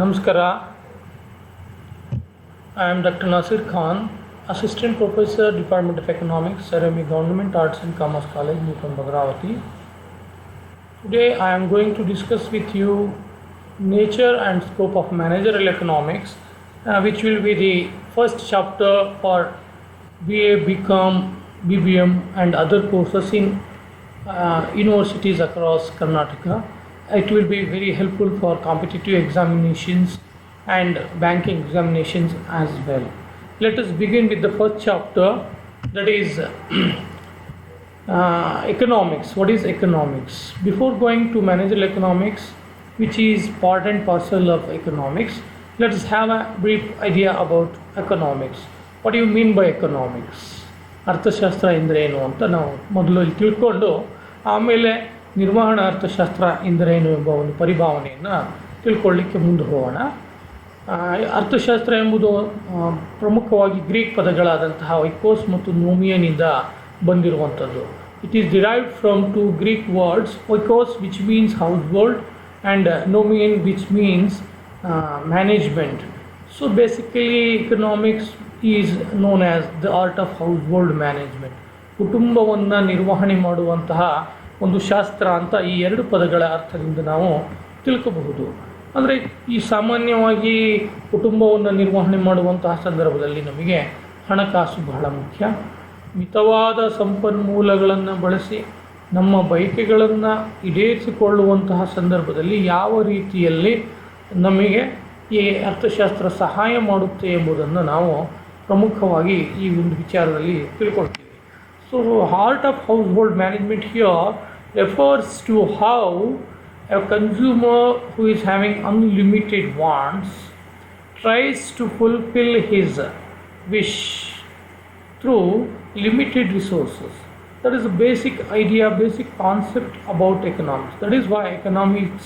Namaskara. I am Dr. Nasir Khan, Assistant Professor, Department of Economics, Sarami Government Arts and Commerce College, Newton Bhagravati. Today I am going to discuss with you nature and scope of managerial economics, which will be the first chapter for BA, BCom, BBM and other courses in universities across Karnataka. It will be very helpful for competitive examinations and banking examinations as well. Let us begin with the first chapter, that is economics. What is economics? Before going to managerial economics, which is part and parcel of economics, let us have a brief idea about economics. What do you mean by economics? ಅರ್ಥಶಾಸ್ತ್ರ ಎಂದರೇನು ಅಂತ ನಾವು ಮೊದಲು ಇಲ್ಲಿ ತಿಳ್ಕೊಂಡು ಆಮೇಲೆ ನಿರ್ವಹಣಾ ಅರ್ಥಶಾಸ್ತ್ರ ಎಂದರೇನು ಎಂಬ ಒಂದು ಪರಿಭಾವನೆಯನ್ನು ತಿಳ್ಕೊಳ್ಳಿಕ್ಕೆ ಮುಂದೆ ಹೋಗೋಣ. ಅರ್ಥಶಾಸ್ತ್ರ ಎಂಬುದು ಪ್ರಮುಖವಾಗಿ ಗ್ರೀಕ್ ಪದಗಳಾದಂತಹ ಒಯ್ಕೋಸ್ ಮತ್ತು ನೋಮಿಯನಿಂದ ಬಂದಿರುವಂಥದ್ದು. It is derived from two Greek words, ಒಯ್ಕೋಸ್ which means household and ನೋಮಿಯನ್ which means management. So basically economics is known as the art of household management. ಕುಟುಂಬವನ್ನು ನಿರ್ವಹಣೆ ಮಾಡುವಂತಹ ಒಂದು ಶಾಸ್ತ್ರ ಅಂತ ಈ ಎರಡು ಪದಗಳ ಅರ್ಥದಿಂದ ನಾವು ತಿಳ್ಕೋಬಹುದು. ಅಂದರೆ ಈ ಸಾಮಾನ್ಯವಾಗಿ ಕುಟುಂಬವನ್ನು ನಿರ್ವಹಣೆ ಮಾಡುವಂತಹ ಸಂದರ್ಭದಲ್ಲಿ ನಮಗೆ ಹಣಕಾಸು ಬಹಳ ಮುಖ್ಯ. ಮಿತವಾದ ಸಂಪನ್ಮೂಲಗಳನ್ನು ಬಳಸಿ ನಮ್ಮ ಬಯಕೆಗಳನ್ನು ಈಡೇರಿಸಿಕೊಳ್ಳುವಂತಹ ಸಂದರ್ಭದಲ್ಲಿ ಯಾವ ರೀತಿಯಲ್ಲಿ ನಮಗೆ ಈ ಅರ್ಥಶಾಸ್ತ್ರ ಸಹಾಯ ಮಾಡುತ್ತೆ ಎಂಬುದನ್ನು ನಾವು ಪ್ರಮುಖವಾಗಿ ಈ ಒಂದು ವಿಚಾರದಲ್ಲಿ ತಿಳ್ಕೊಳ್ತೀವಿ. So heart of household management here refers to how a consumer who is having unlimited wants tries to fulfill his wish through limited resources. That is a basic idea, basic concept about economics. That is why economics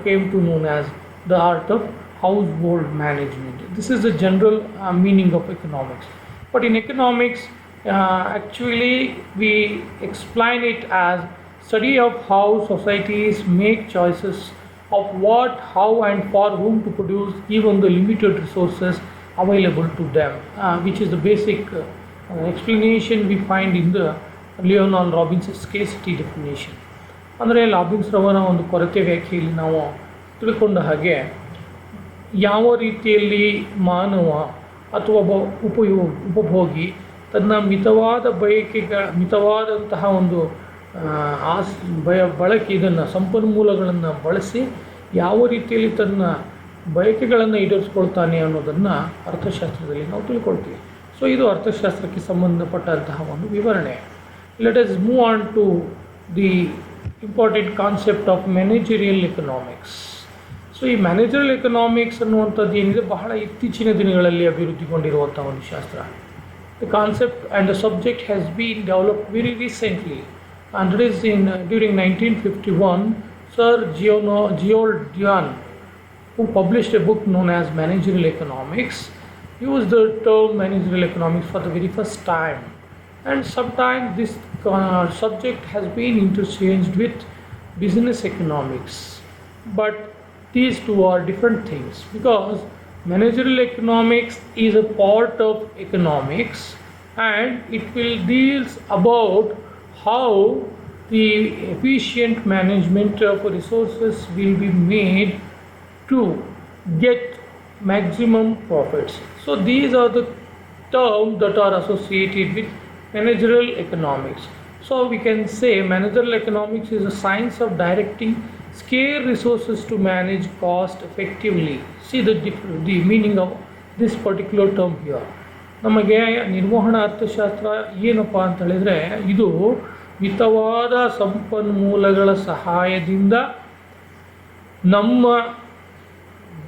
came to known as the art of household management. This is the general meaning of economics. But in economics, actually we explain it as study of how societies make choices of what, how and for whom to produce given the limited resources available to them, which is the basic explanation we find in the Leonard Robbins scarcity definition. ಅಂದರೆ ಲಾಬಿನ್ಸ್ ರವರ ಒಂದು ಕೊರತೆ ವ್ಯಾಖ್ಯೆಯಲ್ಲಿ ನಾವು ತಿಳ್ಕೊಂಡ ಹಾಗೆ ಯಾವ ರೀತಿಯಲ್ಲಿ ಮಾನವ ಅಥವಾ ಉಪಭೋಗಿ ತನ್ನ ಮಿತವಾದಂತಹ ಒಂದು ಬಳಕೆ ಇದನ್ನು ಸಂಪನ್ಮೂಲಗಳನ್ನು ಬಳಸಿ ಯಾವ ರೀತಿಯಲ್ಲಿ ತನ್ನ ಬಯಕೆಗಳನ್ನು ಈಡೇರಿಸ್ಕೊಳ್ತಾನೆ ಅನ್ನೋದನ್ನು ಅರ್ಥಶಾಸ್ತ್ರದಲ್ಲಿ ನಾವು ತಿಳ್ಕೊಳ್ತೀವಿ. ಸೊ ಇದು ಅರ್ಥಶಾಸ್ತ್ರಕ್ಕೆ ಸಂಬಂಧಪಟ್ಟಂತಹ ಒಂದು ವಿವರಣೆ. Let us move on to the important concept of managerial economics. So ಈ ಮ್ಯಾನೇಜರಿಯಲ್ ಎಕನಾಮಿಕ್ಸ್ ಅನ್ನುವಂಥದ್ದು ಏನಿದೆ ಬಹಳ ಇತ್ತೀಚಿನ ದಿನಗಳಲ್ಲಿ ಅಭಿವೃದ್ಧಿಗೊಂಡಿರುವಂಥ ಒಂದು ಶಾಸ್ತ್ರ. The concept and the subject has been developed very recently, and it is during 1951 Sir Geold Dian, who published a book known as Managerial Economics, used the term managerial economics for the very first time. And sometimes this subject has been interchanged with business economics, but these two are different things, because managerial economics is a part of economics and it will deals about how the efficient management of resources will be made to get maximum profits. So these are the terms that are associated with managerial economics. So we can say managerial economics is a science of directing scarce resources to manage cost effectively. See the meaning of this particular term here. ನಮಗೆ ನಿರ್ವಹಣಾ ಅರ್ಥಶಾಸ್ತ್ರ ಏನಪ್ಪ ಅಂತ ಹೇಳಿದರೆ, ಇದು ಮಿತವಾದ ಸಂಪನ್ಮೂಲಗಳ ಸಹಾಯದಿಂದ ನಮ್ಮ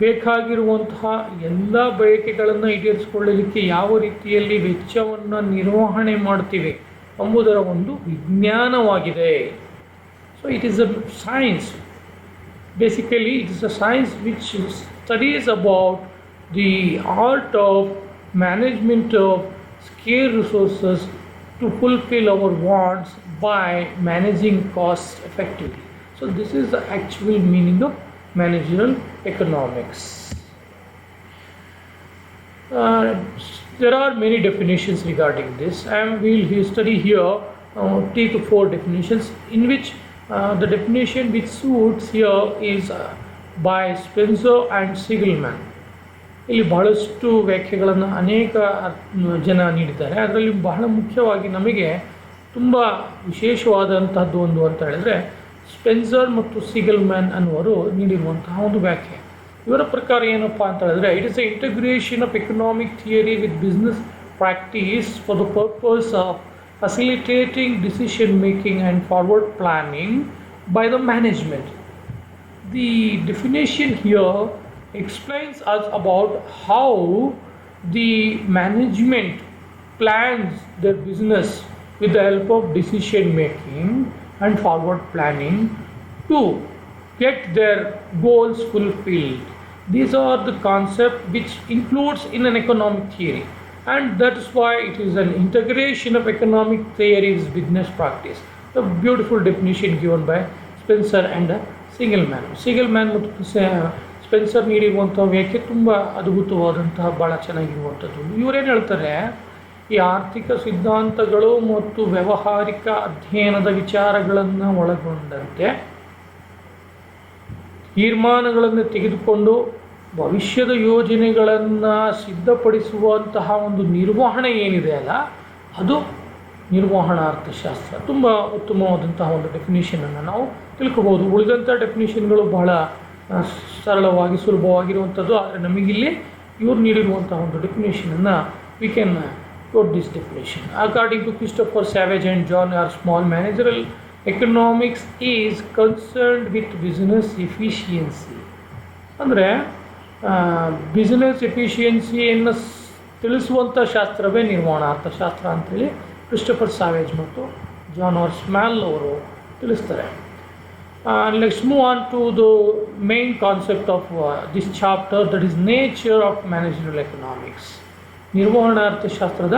ಬೇಕಾಗಿರುವಂತಹ ಎಲ್ಲ ಬಯಕೆಗಳನ್ನು ಈಡೇರಿಸಿಕೊಳ್ಳಲಿಕ್ಕೆ ಯಾವ ರೀತಿಯಲ್ಲಿ ವೆಚ್ಚವನ್ನು ನಿರ್ವಹಣೆ ಮಾಡ್ತೀವಿ ಎಂಬುದರ ಒಂದು ವಿಜ್ಞಾನವಾಗಿದೆ. So it is a science. Basically, it is a science which studies about the art of management of scarce resources to fulfill our wants by managing costs effectively. So this is the actual meaning of managerial economics. Uh, there are many definitions regarding this, and we'll study here take four definitions, in which the definition which suits here is by Spencer and Sigelman. ಇಲ್ಲಿ ಬಹಳಷ್ಟು ವ್ಯಾಖ್ಯೆಗಳನ್ನು ಅನೇಕ ಜನ ನೀಡಿದ್ದಾರೆ. ಅದರಲ್ಲಿ ಬಹಳ ಮುಖ್ಯವಾಗಿ ನಮಗೆ ತುಂಬ ವಿಶೇಷವಾದಂತಹದ್ದು ಒಂದು ಅಂತ ಹೇಳಿದ್ರೆ ಸ್ಪೆನ್ಸರ್ ಮತ್ತು ಸಿಗಲ್ಮ್ಯಾನ್ ಅನ್ನುವರು ನೀಡಿರುವಂತಹ ಒಂದು ವ್ಯಾಖ್ಯೆ. ಇವರ ಪ್ರಕಾರ ಏನಪ್ಪ ಅಂತ ಹೇಳಿದ್ರೆ, it is A integration of economic theory with business practice for the purpose of facilitating decision making and forward planning by the management. The definition here explains us about how the management plans their business with the help of decision making and forward planning to get their goals fulfilled. These are the concept which includes in an economic theory, and that is why it is an integration of economic theories with business practice. A beautiful definition given by Spencer and Sigelman. Sigelman ಮತ್ತು Spencer ನೀಡಿರುವಂಥ ವ್ಯಾಖ್ಯೆ ತುಂಬ ಅದ್ಭುತವಾದಂತಹ ಭಾಳ ಚೆನ್ನಾಗಿರುವಂಥದ್ದು. ಇವರೇನು ಹೇಳ್ತಾರೆ, ಈ ಆರ್ಥಿಕ ಸಿದ್ಧಾಂತಗಳು ಮತ್ತು ವ್ಯಾವಹಾರಿಕ ಅಧ್ಯಯನದ ವಿಚಾರಗಳನ್ನು ಒಳಗೊಂಡಂತೆ ತೀರ್ಮಾನಗಳನ್ನು ತೆಗೆದುಕೊಂಡು ಭವಿಷ್ಯದ ಯೋಜನೆಗಳನ್ನು ಸಿದ್ಧಪಡಿಸುವಂತಹ ಒಂದು ನಿರ್ವಹಣೆ ಏನಿದೆ ಅಲ್ಲ, ಅದು ನಿರ್ವಹಣಾ ಅರ್ಥಶಾಸ್ತ್ರ. ತುಂಬ ಉತ್ತಮವಾದಂತಹ ಒಂದು ಡೆಫಿನಿಷನನ್ನು ನಾವು ತಿಳ್ಕೊಬೋದು. ಉಳಿದಂಥ ಡೆಫಿನಿಷನ್ಗಳು ಬಹಳ ಸರಳವಾಗಿ ಸುಲಭವಾಗಿರುವಂಥದ್ದು. ಆದರೆ ನಮಗಿಲ್ಲಿ ಇವ್ರು ನೀಡಿರುವಂತಹ ಒಂದು ಡೆಫಿನೇಷನನ್ನು we can quote this definition. According to Christopher Savage and John R Small, managerial economics is concerned with business efficiency. ಅಂದರೆ ಬಿಸ್ನೆಸ್ ಎಫಿಷಿಯನ್ಸಿಯನ್ನು ತಿಳಿಸುವಂಥ ಶಾಸ್ತ್ರವೇ ನಿರ್ವಹಣಾ ಅರ್ಥಶಾಸ್ತ್ರ ಅಂಥೇಳಿ ಕ್ರಿಸ್ಟೋಫರ್ ಸ್ಯಾವೇಜ್ ಮತ್ತು ಜಾನ್ ಆರ್ ಸ್ಮಾಲ್ ಅವರು ತಿಳಿಸ್ತಾರೆ. Let's move on to the main concept of this chapter, that is nature of managerial economics. ನಿರ್ವಹಣಾ ಅರ್ಥಶಾಸ್ತ್ರದ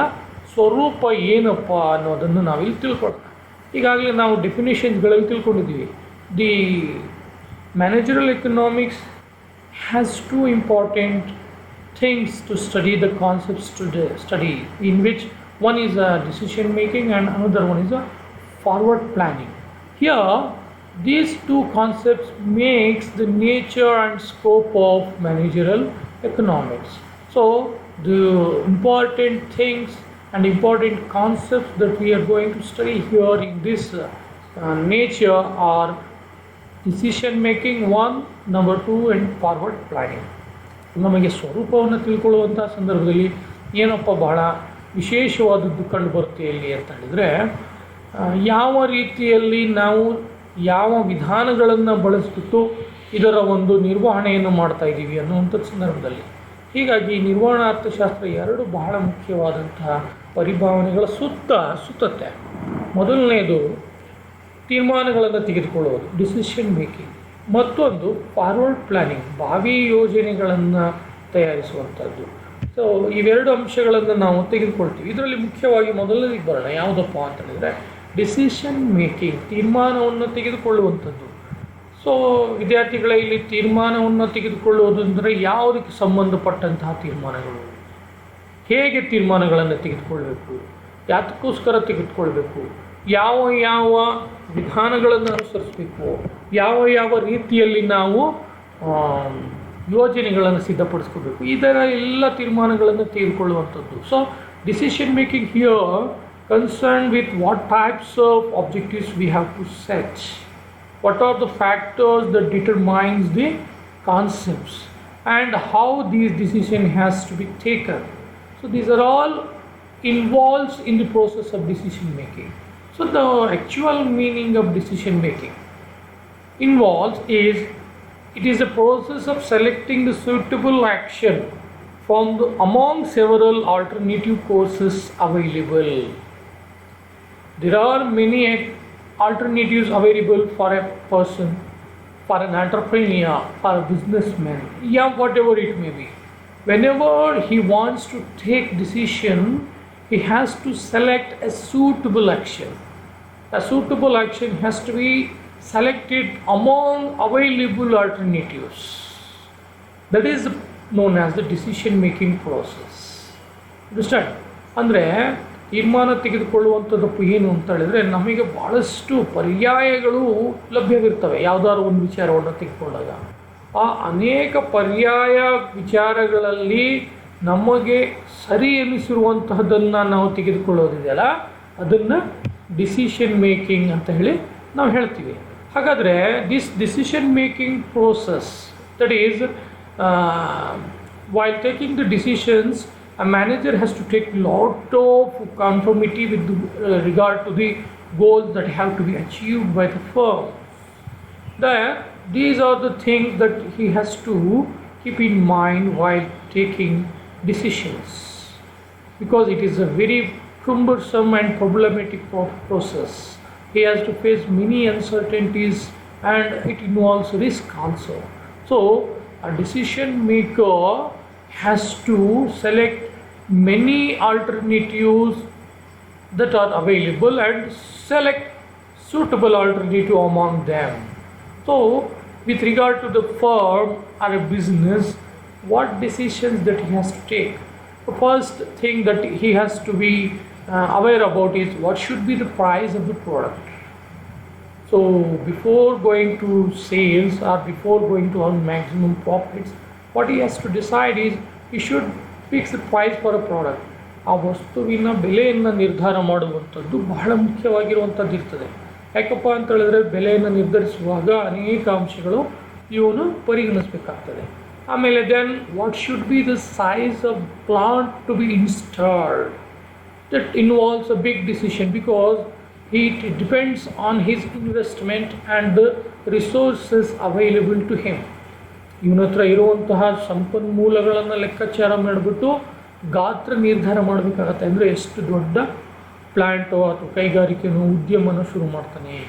ಸ್ವರೂಪ ಏನಪ್ಪ ಅನ್ನೋದನ್ನು ನಾವಿಲ್ಲಿ ತಿಳ್ಕೊಳ್ಳೋಣ. ಈಗಾಗಲೇ ನಾವು ಡೆಫಿನೇಷನ್ಸ್ಗಳಲ್ಲಿ ತಿಳ್ಕೊಂಡಿದ್ದೀವಿ. The managerial economics has two important things to study, the concepts to study, in which one is decision making and another one is forward planning. Here these two concepts makes the nature and scope of managerial economics. So the important things and important concepts that we are going to study here in this nature are decision making 1, number 2 and forward planning. ನಮಗೆ ಸ್ವರೂಪವನ್ನು ತಿಳ್ಕೊಳ್ಳುವಂಥ ಸಂದರ್ಭದಲ್ಲಿ ಏನಪ್ಪ ಬಹಳ ವಿಶೇಷವಾದದ್ದು ಕಂಡು ಬರುತ್ತೆ ಇಲ್ಲಿ ಅಂತ ಹೇಳಿದರೆ, ಯಾವ ರೀತಿಯಲ್ಲಿ ನಾವು ಯಾವ ವಿಧಾನಗಳನ್ನು ಬಳಸಿಬಿಟ್ಟು ಇದರ ಒಂದು ನಿರ್ವಹಣೆಯನ್ನು ಮಾಡ್ತಾ ಇದ್ದೀವಿ ಅನ್ನುವಂಥ ಸಂದರ್ಭದಲ್ಲಿ. ಹೀಗಾಗಿ ನಿರ್ವಹಣಾ ಅರ್ಥಶಾಸ್ತ್ರ ಎರಡು ಬಹಳ ಮುಖ್ಯವಾದಂತಹ ಪರಿಭಾವನೆಗಳ ಸುತ್ತತ್ತೆ. ಮೊದಲನೆಯದು ತೀರ್ಮಾನಗಳನ್ನು ತೆಗೆದುಕೊಳ್ಳುವುದು, ಡಿಸಿಷನ್ ಮೇಕಿಂಗ್. ಮತ್ತೊಂದು ಫಾರ್ವರ್ಡ್ ಪ್ಲ್ಯಾನಿಂಗ್, ಭಾವಿ ಯೋಜನೆಗಳನ್ನು ತಯಾರಿಸುವಂಥದ್ದು. ಸೊ ಇವೆರಡು ಅಂಶಗಳನ್ನು ನಾವು ತೆಗೆದುಕೊಳ್ತೀವಿ. ಇದರಲ್ಲಿ ಮುಖ್ಯವಾಗಿ ಮೊದಲನೇದಿಗೆ ಬರೋಣ. ಯಾವುದಪ್ಪ ಅಂತ ಹೇಳಿದರೆ ಡಿಸಿಷನ್ ಮೇಕಿಂಗ್, ತೀರ್ಮಾನವನ್ನು ತೆಗೆದುಕೊಳ್ಳುವಂಥದ್ದು. ಸೊ ವಿದ್ಯಾರ್ಥಿಗಳ ಇಲ್ಲಿ ತೀರ್ಮಾನವನ್ನು ತೆಗೆದುಕೊಳ್ಳುವುದು ಅಂದರೆ ಯಾವುದಕ್ಕೆ ಸಂಬಂಧಪಟ್ಟಂತಹ ತೀರ್ಮಾನಗಳು, ಹೇಗೆ ತೀರ್ಮಾನಗಳನ್ನು ತೆಗೆದುಕೊಳ್ಬೇಕು, ಯಾತಕ್ಕೋಸ್ಕರ ತೆಗೆದುಕೊಳ್ಬೇಕು, ಯಾವ ಯಾವ ವಿಧಾನಗಳನ್ನು ಅನುಸರಿಸಬೇಕು, ಯಾವ ರೀತಿಯಲ್ಲಿ ನಾವು ಯೋಜನೆಗಳನ್ನು ಸಿದ್ಧಪಡಿಸ್ಕೋಬೇಕು, ಇದರ ಎಲ್ಲ ತೀರ್ಮಾನಗಳನ್ನು ತೆಗೆದುಕೊಳ್ಳುವಂಥದ್ದು. So decision making here concerned with what types of objectives we have to set, what are the factors that determines the concepts, and how these decision has to be taken. So these are all involves in the process of decision making. So the actual meaning of decision making involves is, it is a process of selecting the suitable action from among several alternative courses available. There are many alternatives available for a person, for an entrepreneur, for a businessman, whatever it may be. Whenever he wants to take decision, he has to select a suitable action. A suitable action has to be selected among available alternatives. That is known as the decision making process. Understand? ಅಂದರೆ ತೀರ್ಮಾನ ತೆಗೆದುಕೊಳ್ಳುವಂಥದ್ದು ಏನು ಅಂತ ಹೇಳಿದ್ರೆ, ನಮಗೆ ಭಾಳಷ್ಟು ಪರ್ಯಾಯಗಳು ಲಭ್ಯವಿರ್ತವೆ ಯಾವುದಾದ್ರು ಒಂದು ವಿಚಾರವನ್ನು ತೆಗೆದುಕೊಂಡಾಗ. ಆ ಅನೇಕ ಪರ್ಯಾಯ ವಿಚಾರಗಳಲ್ಲಿ ನಮಗೆ ಸರಿ ಎನಿಸಿರುವಂತಹದ್ದನ್ನು ನಾವು ತೆಗೆದುಕೊಳ್ಳೋದಿದೆಯಲ್ಲ, ಅದನ್ನು ಡಿಸಿಷನ್ ಮೇಕಿಂಗ್ ಅಂತ ಹೇಳಿ ನಾವು ಹೇಳ್ತೀವಿ. ಹಾಗಾದರೆ this decision making process, that is while taking the decisions, a manager has to take lot of conformity with regard to the goals that have to be achieved by the firm. These are the things that he has to keep in mind while taking decisions, because it is a very cumbersome and problematic process. He has to face many uncertainties and it involves risk also. So a decision maker has to select many alternatives that are available and select suitable alternative among them. So with regard to the firm or a business, what decisions that he has to take? The first thing that he has to be aware about is what should be the price of the product. So before going to sales or before going to earn maximum profits, what he has to decide is he should fix the price for a product. ಆ ವಸ್ತುವಿನ ಬೆಲೆಯನ್ನು ನಿರ್ಧಾರ ಮಾಡುವಂಥದ್ದು ಬಹಳ ಮುಖ್ಯವಾಗಿರುವಂಥದ್ದು ಇರ್ತದೆ. ಯಾಕಪ್ಪ ಅಂತ ಹೇಳಿದ್ರೆ, ಬೆಲೆಯನ್ನು ನಿರ್ಧರಿಸುವಾಗ ಅನೇಕ ಅಂಶಗಳು ಇವನು ಪರಿಗಣಿಸಬೇಕಾಗ್ತದೆ. ಆಮೇಲೆ then what should be the size of plant to be installed. That involves a big decision because it depends on his investment and the resources available to him. ಇವನ ಹತ್ರ ಇರುವಂತಹ ಸಂಪನ್ಮೂಲಗಳನ್ನು ಲೆಕ್ಕಾಚಾರ ಮಾಡಿಬಿಟ್ಟು ಗಾತ್ರ ನಿರ್ಧಾರ ಮಾಡಬೇಕಾಗತ್ತೆ. ಅಂದರೆ ಎಷ್ಟು ದೊಡ್ಡ ಪ್ಲ್ಯಾಂಟೋ ಅಥವಾ ಕೈಗಾರಿಕೆನೋ ಉದ್ಯಮನೋ ಶುರು ಮಾಡ್ತಾನೆ.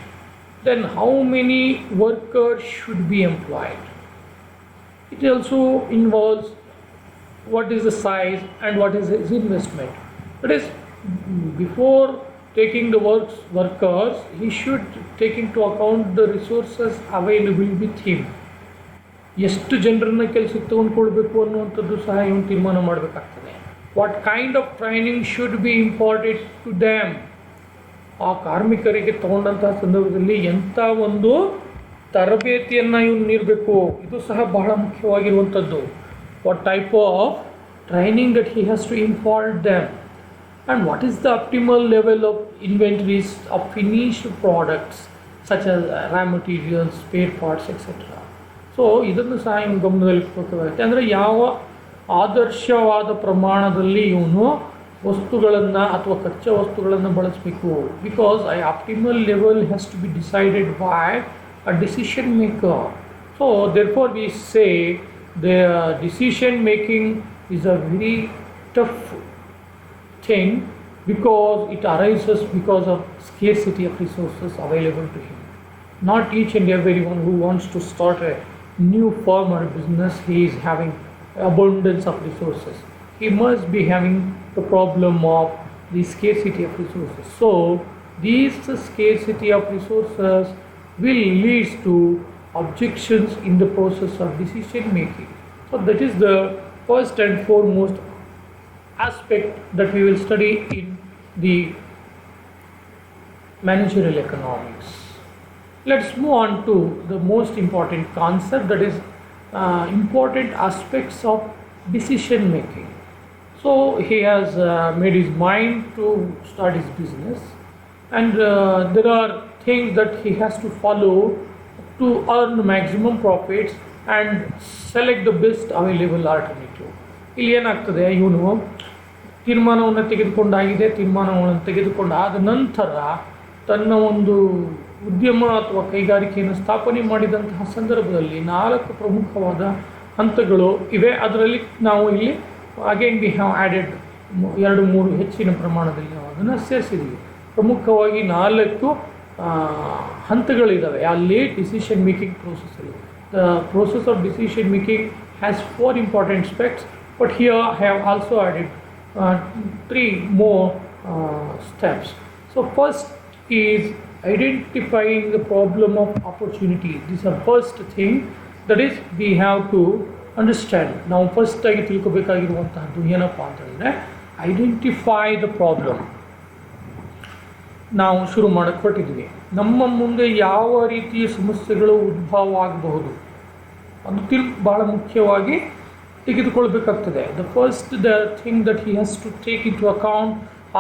Then how many workers should be employed. It also involves what is the size and what is his investment. That is before taking the workers, he should take into account the resources available with him. ಎಷ್ಟು ಜನರನ್ನ ಕೆಲಸಕ್ಕೆ ತಗೊಂಡ್ಕೊಳ್ಬೇಕು ಅನ್ನುವಂಥದ್ದು ಸಹ ಇವನು ತೀರ್ಮಾನ ಮಾಡಬೇಕಾಗ್ತದೆ. What kind of training should be important to them. ಆ ಕಾರ್ಮಿಕರಿಗೆ ತಗೊಂಡಂತಹ ಸಂದರ್ಭದಲ್ಲಿ ಎಂಥ ಒಂದು ತರಬೇತಿಯನ್ನು ಇವನು ನೀಡಬೇಕು, ಇದು ಸಹ ಬಹಳ ಮುಖ್ಯವಾಗಿರುವಂಥದ್ದು. What type of training that he has to impart them. And what is the optimal level of inventories of finished products such as raw materials, spare parts, etc. So ಇದನ್ನು ಸಹ ಇವನು ಗಮನದಲ್ಲಿಟ್ಕೋಬೇಕಾಗುತ್ತೆ. ಅಂದರೆ ಯಾವ ಆದರ್ಶವಾದ ಪ್ರಮಾಣದಲ್ಲಿ ಇವನು ವಸ್ತುಗಳನ್ನು ಅಥವಾ ಕಚ್ಚಾ ವಸ್ತುಗಳನ್ನು ಬಳಸಬೇಕು. Because I optimal level has to be decided by a decision maker. So therefore we say the decision making is a very tough thing because it arises because of scarcity of resources available to him. Not each and everyone who wants to start a new firm or business, he is having abundance of resources. He must be having the problem of the scarcity of resources. So these scarcity of resources will lead to objections in the process of decision making. So that is the first and foremost aspect that we will study in the managerial economics. Let's move on to the most important concept, that is important aspects of decision making. So he has made his mind to start his business, and there are things that he has to follow to earn maximum profits and select the best available alternative. ಇಲ್ಲಿ ಏನಾಗ್ತದೆ, ಇವನು ತೀರ್ಮಾನವನ್ನು ತೀರ್ಮಾನವನ್ನು ತೆಗೆದುಕೊಂಡಾದ ನಂತರ ತನ್ನ ಒಂದು ಉದ್ಯಮ ಅಥವಾ ಕೈಗಾರಿಕೆಯನ್ನು ಸ್ಥಾಪನೆ ಮಾಡಿದಂತಹ ಸಂದರ್ಭದಲ್ಲಿ 4 ಪ್ರಮುಖವಾದ ಹಂತಗಳು ಇವೆ. ಅದರಲ್ಲಿ ನಾವು ಇಲ್ಲಿ ಅಗೇನ್ ವಿ ಹ್ಯಾವ್ ಆ್ಯಡೆಡ್ 2-3 ಹೆಚ್ಚಿನ ಪ್ರಮಾಣದಲ್ಲಿ ನಾವು ಅದನ್ನು ಸೇರಿಸಿದ್ದೀವಿ. ಪ್ರಮುಖವಾಗಿ 4 ಹಂತಗಳಿದ್ದಾವೆ ಅಲ್ಲಿ ಡಿಸಿಷನ್ ಮೇಕಿಂಗ್ ಪ್ರೋಸೆಸ್ಸಲ್ಲಿ. The process of decision making has 4 important steps, but here I have also added 3 more steps. So first is identifying the problem of opportunity. This is the first thing, that is we have to understand. ನಾವು ಫಸ್ಟಾಗಿ ತಿಳ್ಕೊಬೇಕಾಗಿರುವಂತಹದ್ದು ಏನಪ್ಪ ಅಂತಂದರೆ identify the problem. ನಾವು ಶುರು ಮಾಡೋಕ್ಕೆ ಹೊರಟಿದ್ವಿ. ನಮ್ಮ ಮುಂದೆ ಯಾವ ರೀತಿಯ ಸಮಸ್ಯೆಗಳು ಉದ್ಭವ ಆಗಬಹುದು ಅದು ಭಾಳ ಮುಖ್ಯವಾಗಿ ತೆಗೆದುಕೊಳ್ಬೇಕಾಗ್ತದೆ. The first the thing that he has to take into account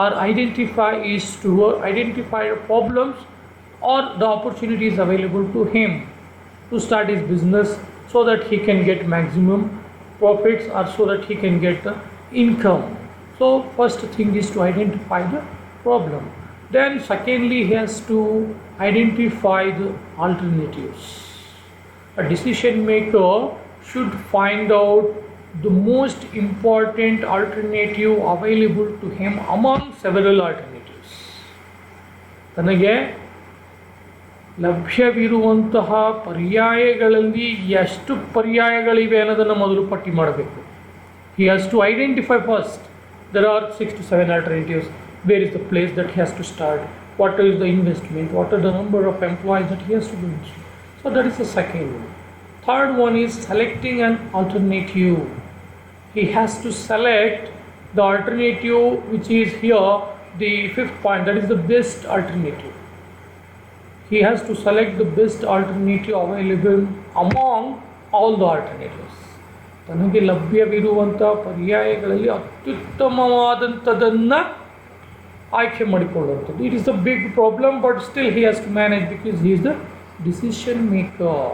or identify is to identify the problems or the opportunities available to him to start his business so that he can get maximum profits or so that he can get the income. So first thing is to identify the problem. Then secondly he has to identify the alternatives. A decision maker should find out the most important alternative available to him among several alternatives. ತನಗೆ ಲಭ್ಯವಿರುವಂತಹ ಪರ್ಯಾಯಗಳಲ್ಲಿ ಎಷ್ಟು ಪರ್ಯಾಯಗಳಿವೆ ಅನ್ನೋದನ್ನು ಮೊದಲು ಪಟ್ಟಿ ಮಾಡಬೇಕು. He has to identify first. There are 6 to 7 alternatives. Where is the place that he has to start? What is the investment? What are the number of employees that he has to do? So that is the second one. Third one is selecting an alternative. He has to select the alternative which is here, the fifth point, that is the best alternative. He has to select the best alternative available among all the alternatives. ತನಗೆ ಲಭ್ಯವಿರುವಂಥ ಪರ್ಯಾಯಗಳಲ್ಲಿ ಅತ್ಯುತ್ತಮವಾದಂಥದ್ದನ್ನು ಆಯ್ಕೆ ಮಾಡಿಕೊಳ್ಳುವಂಥದ್ದು. It is a big problem, but still he has to manage because he is the decision maker.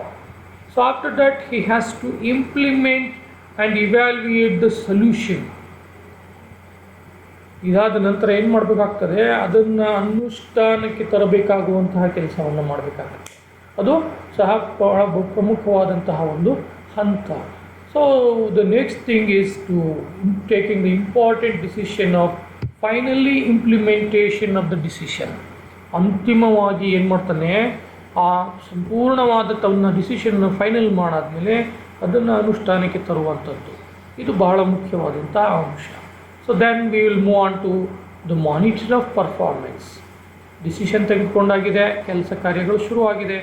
So after that he has to implement and evaluate the solution. ಇದಾದ ನಂತರ ಏನು ಮಾಡಬೇಕಾಗ್ತದೆ, ಅದನ್ನು ಅನುಷ್ಠಾನಕ್ಕೆ ತರಬೇಕಾಗುವಂತಹ ಕೆಲಸವನ್ನು ಮಾಡಬೇಕಾಗುತ್ತೆ. ಅದು ಸಹ ಬಹಳ ಪ್ರಮುಖವಾದಂತಹ ಒಂದು ಹಂತ. So the next thing is to taking the important decision of finally implementation of the decision. ಅಂತಿಮವಾಗಿ ಏನು ಮಾಡ್ತಾನೆ, ಆ ಸಂಪೂರ್ಣವಾದ ತನ್ನ ಡಿಸಿಷನ್ನ ಫೈನಲ್ ಮಾಡಾದಮೇಲೆ ಅದನ್ನು ಅನುಷ್ಠಾನಕ್ಕೆ ತರುವಂಥದ್ದು. ಇದು ಬಹಳ ಮುಖ್ಯವಾದಂಥ ಅಂಶ. So then we will move on to the monitor of performance. Decision ತೆಗೆದುಕೊಂಡಾಗಿದೆ, ಕೆಲಸ ಕಾರ್ಯಗಳು ಶುರುವಾಗಿದೆ,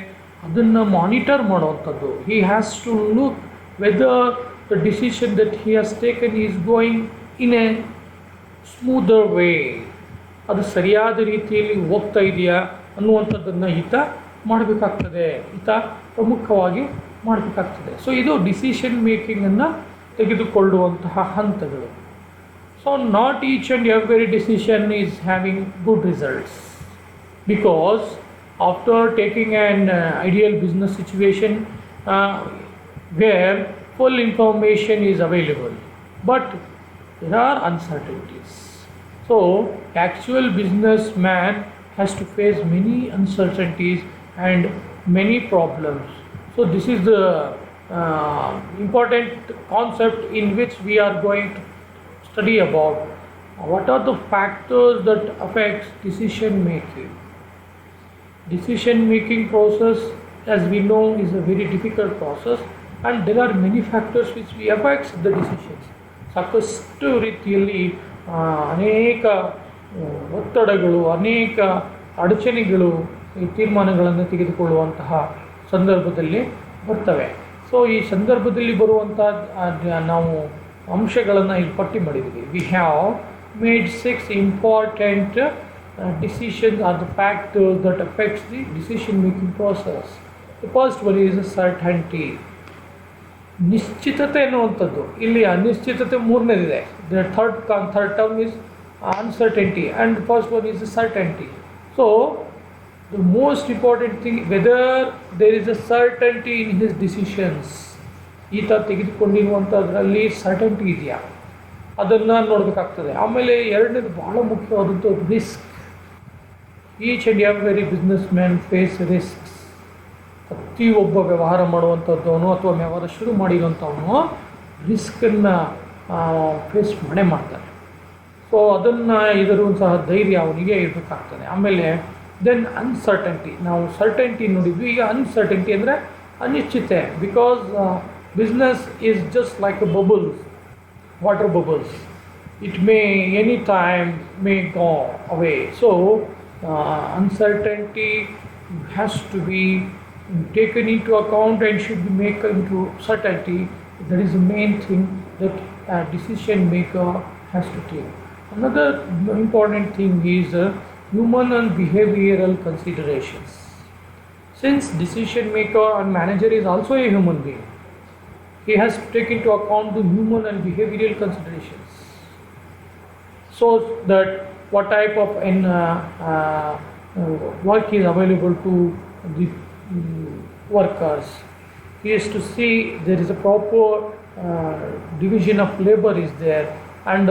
ಅದನ್ನು ಮಾನಿಟರ್ ಮಾಡುವಂಥದ್ದು. He has to look whether the decision that he has taken is going in a smoother way. ಅದು ಸರಿಯಾದ ರೀತಿಯಲ್ಲಿ ಹೋಗ್ತಾ ಇದೆಯಾ ಅನ್ನುವಂಥದ್ದನ್ನು ಈತ ಮಾಡಬೇಕಾಗ್ತದೆ, ಈತ ಪ್ರಮುಖವಾಗಿ ಮಾಡಬೇಕಾಗ್ತದೆ. ಸೊ ಇದು ಡಿಸಿಷನ್ ಮೇಕಿಂಗನ್ನು ತೆಗೆದುಕೊಳ್ಳುವಂತಹ ಹಂತಗಳು. So not each and every decision is having good results, because after taking an ideal business situation where full information is available, but there are uncertainties. So actual businessman has to face many uncertainties and many problems. So this is the important concept in which we are going to study about what are the factors that affects decision making. Decision making process, as we know, is a very difficult process, and there are many factors which affects the decisions. ಸಾಕಷ್ಟು ರೀತಿಯಲ್ಲಿ ಅನೇಕ ಒತ್ತಡಗಳು, ಅನೇಕ ಅಡಚಣೆಗಳು ಈ ತೀರ್ಮಾನಗಳನ್ನು ತೆಗೆದುಕೊಳ್ಳುವಂತಹ ಸಂದರ್ಭದಲ್ಲಿ ಬರ್ತವೆ. ಸೊ ಈ ಸಂದರ್ಭದಲ್ಲಿ ಬರುವಂಥ ನಾವು ಅಂಶಗಳನ್ನು ಇಲ್ಲಿ ಪಟ್ಟಿ ಮಾಡಿದ್ದೀವಿ. We have made 6 important decisions or the factors that affects the decision making process. The first one is certainty. ನಿಶ್ಚಿತತೆ ಅನ್ನುವಂಥದ್ದು. ಇಲ್ಲಿ ಅನಿಶ್ಚಿತತೆ ಮೂರನೇದಿದೆ. The third term is uncertainty and first one is certainty. So the most important thing whether there is a certainty in his decisions. ಈತ ತೆಗೆದುಕೊಂಡಿರುವಂಥದ್ರಲ್ಲಿ ಸರ್ಟನ್ಟಿ ಇದೆಯಾ ಅದನ್ನು ನೋಡಬೇಕಾಗ್ತದೆ. ಆಮೇಲೆ ಎರಡನೇದು ಭಾಳ ಮುಖ್ಯವಾದಂಥ risk. Each and every business man face risks. ಪ್ರತಿಯೊಬ್ಬ ವ್ಯವಹಾರ ಮಾಡುವಂಥದ್ದವನು ಅಥವಾ ವ್ಯವಹಾರ ಶುರು ಮಾಡಿರುವಂಥವನು ರಿಸ್ಕನ್ನು ಫೇಸ್ ಮಾಡ್ತಾನೆ. ಸೊ ಅದನ್ನು ಇದರ ಸಹ ಧೈರ್ಯ ಅವನಿಗೆ ಇರಬೇಕಾಗ್ತದೆ. ಆಮೇಲೆ ದೆನ್ ಅನ್ಸರ್ಟನ್ಟಿ. ನಾವು ಸರ್ಟನ್ಟಿ ನೋಡಿದ್ವಿ, ಈಗ ಅನ್ಸರ್ಟನ್ಟಿ ಅಂದರೆ ಅನಿಶ್ಚಿತೆ. Because business is just like a bubbles, water bubbles. It may any time may go away. So uncertainty has to be taken into account and should be made into certainty. That is the main thing that a decision maker has to take. Another important thing is human and behavioral considerations. Since decision maker and manager is also a human being, he has to take into account the human and behavioral considerations, so that what type of work is available to the workers. He has to see there is a proper division of labor is there, and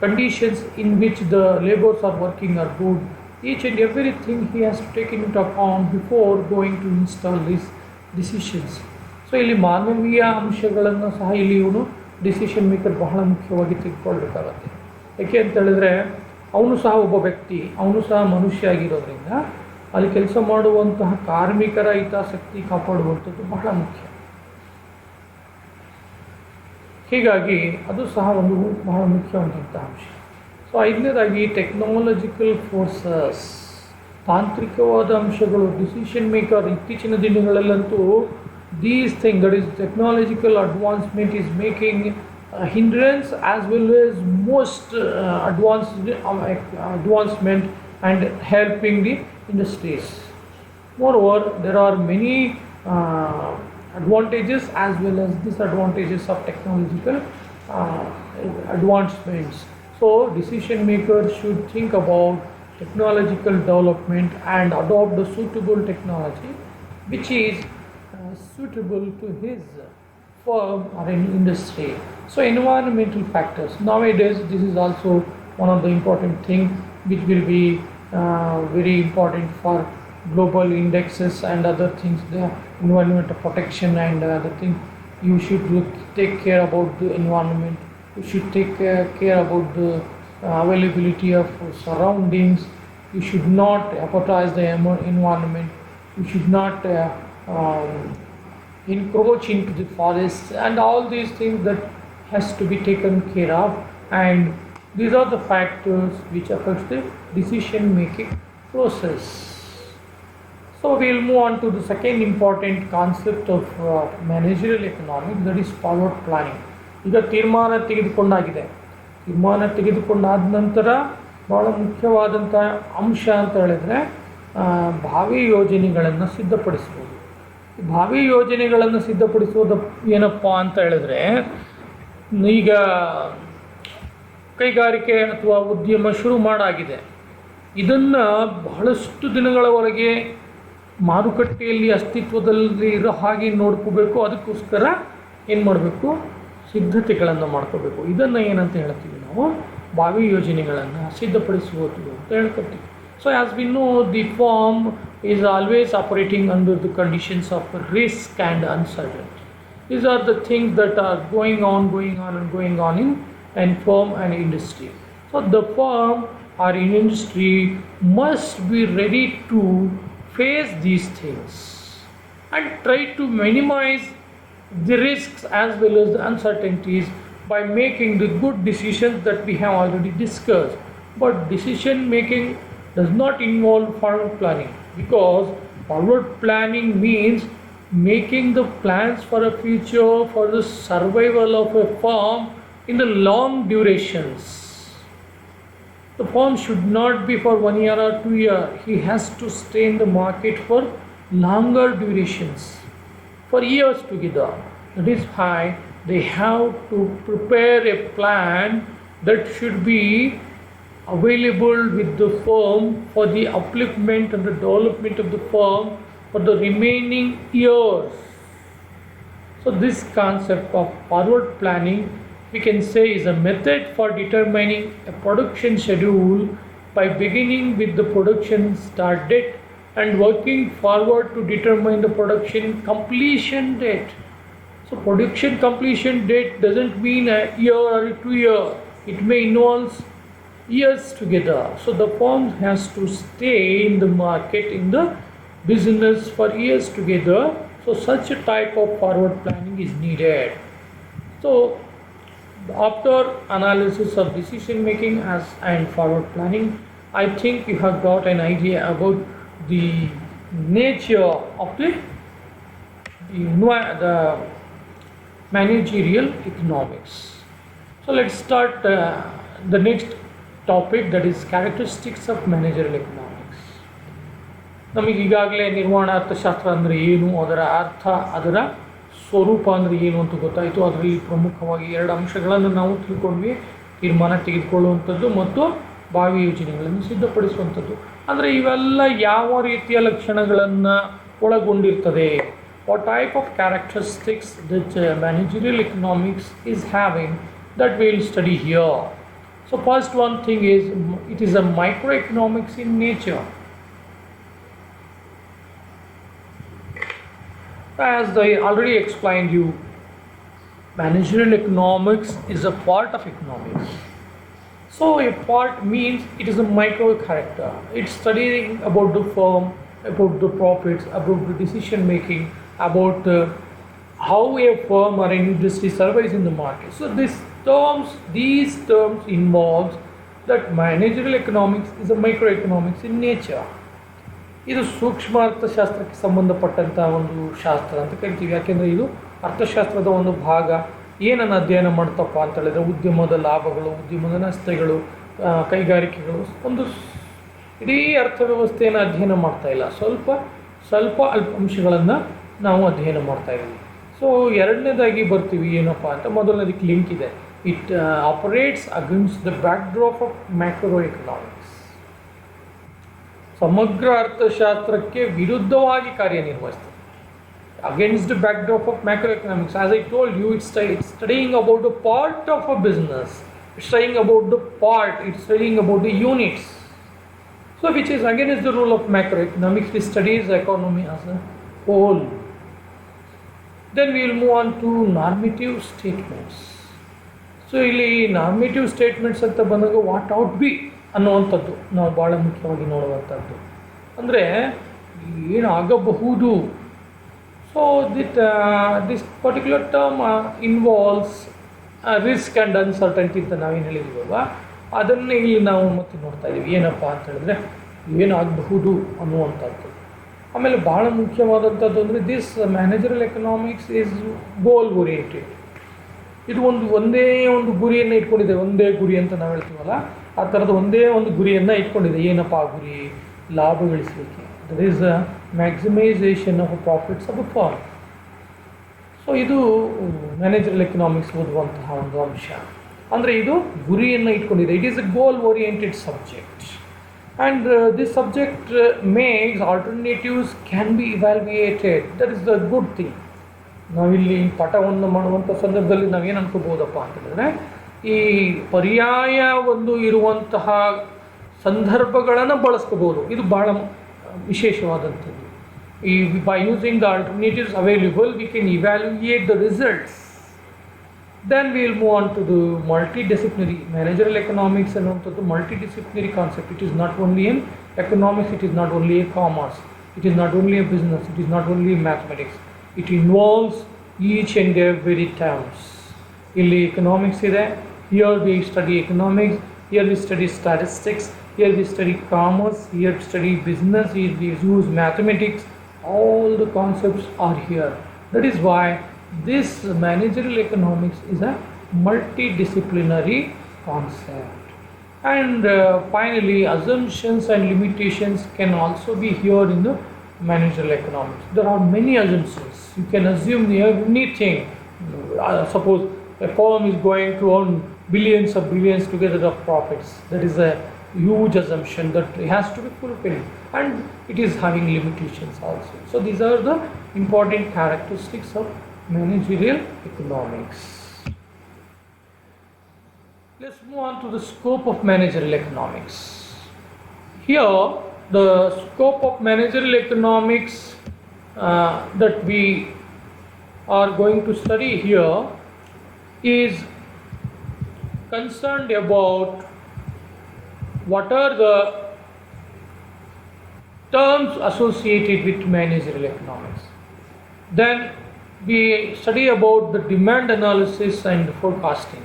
conditions in which the laborers are working are good. Each and everything he has to take into account before going to install these decisions. So ಇಲ್ಲಿ ಮಾನವೀಯ ಅಂಶಗಳನ್ನು ಸಹ ಇಲ್ಲಿ ಇವನು decision maker ಬಹಳ ಮುಖ್ಯವಾಗಿ ತೆಗೆದುಕೊಳ್ಬೇಕಾಗತ್ತೆ. ಯಾಕೆ ಅಂತ ಹೇಳಿದ್ರೆ ಅವನು ಸಹ ಒಬ್ಬ ವ್ಯಕ್ತಿ, ಅವನು ಸಹ ಮನುಷ್ಯ ಆಗಿರೋದ್ರಿಂದ ಅಲ್ಲಿ ಕೆಲಸ ಮಾಡುವಂತಹ ಕಾರ್ಮಿಕರ ಹಿತಾಸಕ್ತಿ ಕಾಪಾಡುವಂಥದ್ದು ಬಹಳ ಮುಖ್ಯ. ಹೀಗಾಗಿ ಅದು ಸಹ ಒಂದು ಬಹಳ ಮುಖ್ಯವಾದಂಥ ಅಂಶ. ಸೊ ಐದನೇದಾಗಿ ಟೆಕ್ನಾಲಜಿಕಲ್ ಫೋರ್ಸಸ್, ತಾಂತ್ರಿಕವಾದ ಅಂಶಗಳು. ಡಿಸಿಷನ್ ಮೇಕರ್ ಇತ್ತೀಚಿನ ದಿನಗಳಲ್ಲಂತೂ these things, that is technological advancement, is making hindrance as well as most advancement and helping the industries. Moreover, there are many advantages as well as disadvantages of technological advancements. So decision makers should think about technological development and adopt the suitable technology which is suitable to his firm or an industry. So environmental factors. Nowadays, this is also one of the important things which will be very important for global indexes and other things. The environmental protection and other things. You should take care about the environment. You should take care about the availability of surroundings. You should not jeopardize the environment. You should not encroach into the forests, and all these things that has to be taken care of, and these are the factors which affect the decision making process. So we'll move on to the second important concept of managerial economics, that is forward planning. ಈಗ ತೀರ್ಮಾನ ತೆಗೆದುಕೊಂಡಾದ ನಂತರ ಬಹಳ ಮುಖ್ಯವಾದಂಥ ಅಂಶ ಅಂತ ಹೇಳಿದ್ರೆ ಭಾವಿ ಯೋಜನೆಗಳನ್ನು ಸಿದ್ಧಪಡಿಸಬಹುದು. ಭಾವಿ ಯೋಜನೆಗಳನ್ನು ಸಿದ್ಧಪಡಿಸೋದು ಏನಪ್ಪ ಅಂತ ಹೇಳಿದ್ರೆ, ಈಗ ಕೈಗಾರಿಕೆ ಅಥವಾ ಉದ್ಯಮ ಶುರು ಮಾಡಾಗಿದೆ, ಇದನ್ನು ಬಹಳಷ್ಟು ದಿನಗಳವರೆಗೆ ಮಾರುಕಟ್ಟೆಯಲ್ಲಿ ಅಸ್ತಿತ್ವದಲ್ಲಿ ಇರೋ ಹಾಗೆ ನೋಡ್ಕೋಬೇಕು. ಅದಕ್ಕೋಸ್ಕರ ಏನು ಮಾಡಬೇಕು, ಸಿದ್ಧತೆಗಳನ್ನು ಮಾಡ್ಕೋಬೇಕು. ಇದನ್ನು ಏನಂತ ಹೇಳ್ತೀವಿ ನಾವು, ಭಾವಿ ಯೋಜನೆಗಳನ್ನು ಸಿದ್ಧಪಡಿಸುವುದು ಅಂತ ಹೇಳ್ಕೊತೀವಿ. So as we know, the firm is always operating under the conditions of risk and uncertainty. These are the things that are going on in firm and industry. So the firm or in industry must be ready to face these things and try to minimize the risks as well as the uncertainties by making the good decisions that we have already discussed. But decision making does not involve forward planning, because forward planning means making the plans for a future, for the survival of a firm in the long durations. The firm should not be for 1 year or 2 years. He has to stay in the market for longer durations, for years together. That is why they have to prepare a plan that should be available with the firm for the upliftment and the development of the firm for the remaining years. So this concept of forward planning, we can say, is a method for determining a production schedule by beginning with the production start date and working forward to determine the production completion date. So production completion date doesn't mean a year or 2 years. It may involve years together. So the firm has to stay in the market, in the business for years together. So such a type of forward planning is needed. So after analysis of decision making and forward planning, I think you have got an idea about the nature of the managerial economics. So let's start the next topic, that is characteristics of managerial economics. ನಮಗೆ ಈಗಾಗಲೇ ನಿರ್ವಹಣಾ ಅರ್ಥಶಾಸ್ತ್ರ ಅಂದರೆ ಏನು, ಅದರ ಅರ್ಥ, ಅದರ ಸ್ವರೂಪ ಅಂದರೆ ಏನು ಅಂತ ಗೊತ್ತಾಯಿತು. ಅದರಲ್ಲಿ ಪ್ರಮುಖವಾಗಿ ಎರಡು ಅಂಶಗಳನ್ನು ನಾವು ತಿಳ್ಕೊಂಡ್ವಿ: ತೀರ್ಮಾನ ತೆಗೆದುಕೊಳ್ಳುವಂಥದ್ದು ಮತ್ತು ಭಾವಿ ಯೋಜನೆಗಳನ್ನು ಸಿದ್ಧಪಡಿಸುವಂಥದ್ದು. ಅಂದರೆ ಇವೆಲ್ಲ ಯಾವ ರೀತಿಯ ಲಕ್ಷಣಗಳನ್ನು ಒಳಗೊಂಡಿರ್ತದೆ, what type of characteristics that managerial economics is having, that we will study here. So first one thing is, it is a microeconomics in nature. As I already explained you, managerial economics is a part of economics. So a part means it is a micro character. It's studying about the firm, about the profits, about the decision making, about how a firm or an industry survives in the market. So these terms involves that managerial economics is a microeconomics in nature. ಇದು ಸೂಕ್ಷ್ಮ ಅರ್ಥಶಾಸ್ತ್ರಕ್ಕೆ ಸಂಬಂಧಪಟ್ಟಂಥ ಒಂದು ಶಾಸ್ತ್ರ ಅಂತ ಕರಿತೀವಿ. ಯಾಕೆಂದರೆ ಇದು ಅರ್ಥಶಾಸ್ತ್ರದ ಒಂದು ಭಾಗ. ಏನನ್ನು ಅಧ್ಯಯನ ಮಾಡ್ತಪ್ಪ ಅಂತ ಹೇಳಿದ್ರೆ, ಉದ್ಯಮದ ಲಾಭಗಳು, ಉದ್ಯಮದ ನಷ್ಟಗಳು, ಕೈಗಾರಿಕೆಗಳು, ಒಂದು ಇಡೀ ಅರ್ಥವ್ಯವಸ್ಥೆಯನ್ನು ಅಧ್ಯಯನ ಮಾಡ್ತಾ ಇಲ್ಲ, ಸ್ವಲ್ಪ ಅಲ್ಪ ಅಂಶಗಳನ್ನು ನಾವು ಅಧ್ಯಯನ ಮಾಡ್ತಾ ಇದ್ದೀವಿ. ಸೊ ಎರಡನೇದಾಗಿ ಬರ್ತೀವಿ ಏನಪ್ಪ ಅಂತ, ಮೊದಲನೇದಕ್ಕೆ ಲಿಂಕ್ ಇದೆ. It operates against the backdrop of macro economics. ಸಮಗ್ರ ಅರ್ಥಶಾಸ್ತ್ರಕ್ಕೆ ವಿರುದ್ಧವಾಗಿ ಕಾರ್ಯನಿರ್ವಹಿಸ್ತದೆ. Against the backdrop of macroeconomics, as I told you, it's studying about the part of a business. It's studying about the part. It's studying about the units. So, which is against the rule of macroeconomics. It studies the economy as a whole. Then we will move on to normative statements. So, ಇಲ್ಲಿ normative statements ಅಂತ ಬಂದಾಗ what out B ಅನ್ನುವಂಥದ್ದು ನಾವು ಭಾಳ ಮುಖ್ಯವಾಗಿ ನೋಡುವಂಥದ್ದು. ಅಂದರೆ ಏನಾಗಬಹುದು. So this particular term involves risk and uncertainty ಅಂತ ನಾವೇನು ಹೇಳಿದ್ದೀವಲ್ವ, ಅದನ್ನೇ ಇಲ್ಲಿ ನಾವು ಮತ್ತೆ ನೋಡ್ತಾ ಇದ್ದೀವಿ. ಏನಪ್ಪ ಅಂತ ಹೇಳಿದ್ರೆ ಏನಾಗಬಹುದು ಅನ್ನುವಂಥದ್ದು. ಆಮೇಲೆ ಭಾಳ ಮುಖ್ಯವಾದಂಥದ್ದು ಅಂದರೆ this managerial economics is goal oriented. ಇದು ಒಂದೇ ಒಂದು ಗುರಿಯನ್ನು ಇಟ್ಕೊಂಡಿದೆ. ಒಂದೇ ಗುರಿ ಅಂತ ನಾವು ಹೇಳ್ತೀವಲ್ಲ, ಆ ಥರದ ಒಂದೇ ಒಂದು ಗುರಿಯನ್ನು ಇಟ್ಕೊಂಡಿದೆ. ಏನಪ್ಪ ಆ ಗುರಿ? ಲಾಭ ಗಳಿಸಲಿಕ್ಕೆ. That is a maximisation of profits of a firm. So ಇದು ಮ್ಯಾನೇಜರಲ್ ಎಕನಾಮಿಕ್ಸ್ ಓದುವಂತಹ ಒಂದು ಅಂಶ. ಅಂದರೆ ಇದು ಗುರಿಯನ್ನು ಇಟ್ಕೊಂಡಿದೆ. It is a goal oriented subject. And this subject makes alternatives can be evaluated. That is the good thing. ನಾವಿಲ್ಲಿ ಪಾಠವನ್ನು ಮಾಡುವಂಥ ಸಂದರ್ಭದಲ್ಲಿ ನಾವೇನು ಅನ್ಕೋಬೋದಪ್ಪ ಅಂತಂದರೆ, ಈ ಪರ್ಯಾಯ ಒಂದು ಇರುವಂತಹ ಸಂದರ್ಭಗಳನ್ನು ಬಳಸ್ಕೋಬೋದು. ಇದು ಭಾಳ ವಿಶೇಷವಾದಂಥದ್ದು. ಈ by using the alternatives available we can evaluate the results. Then we will move on to the multidisciplinary. Managerial economics ಅನ್ನುವಂಥದ್ದು multidisciplinary concept. It is not only in economics, it is not only a commerce, it is not only a business, it is not only mathematics. It involves each and every terms. ಇಲ್ಲಿ economics ಇದೆ. Here we study economics, here we study statistics, here we study commerce, here we study business, here we use mathematics. All the concepts are here. That is why this managerial economics is a multidisciplinary concept. And finally, assumptions and limitations can also be here in the managerial economics. There are many assumptions. You can assume anything. Suppose a firm is going to earn billions of billions together of profits. That is a huge assumption that has to be fulfilled, and it is having limitations also. So these are the important characteristics of managerial economics. Let's move on to the scope of managerial economics. Here the scope of managerial economics that we are going to study here is concerned about what are the terms associated with managerial economics. Then we study about the demand analysis and forecasting.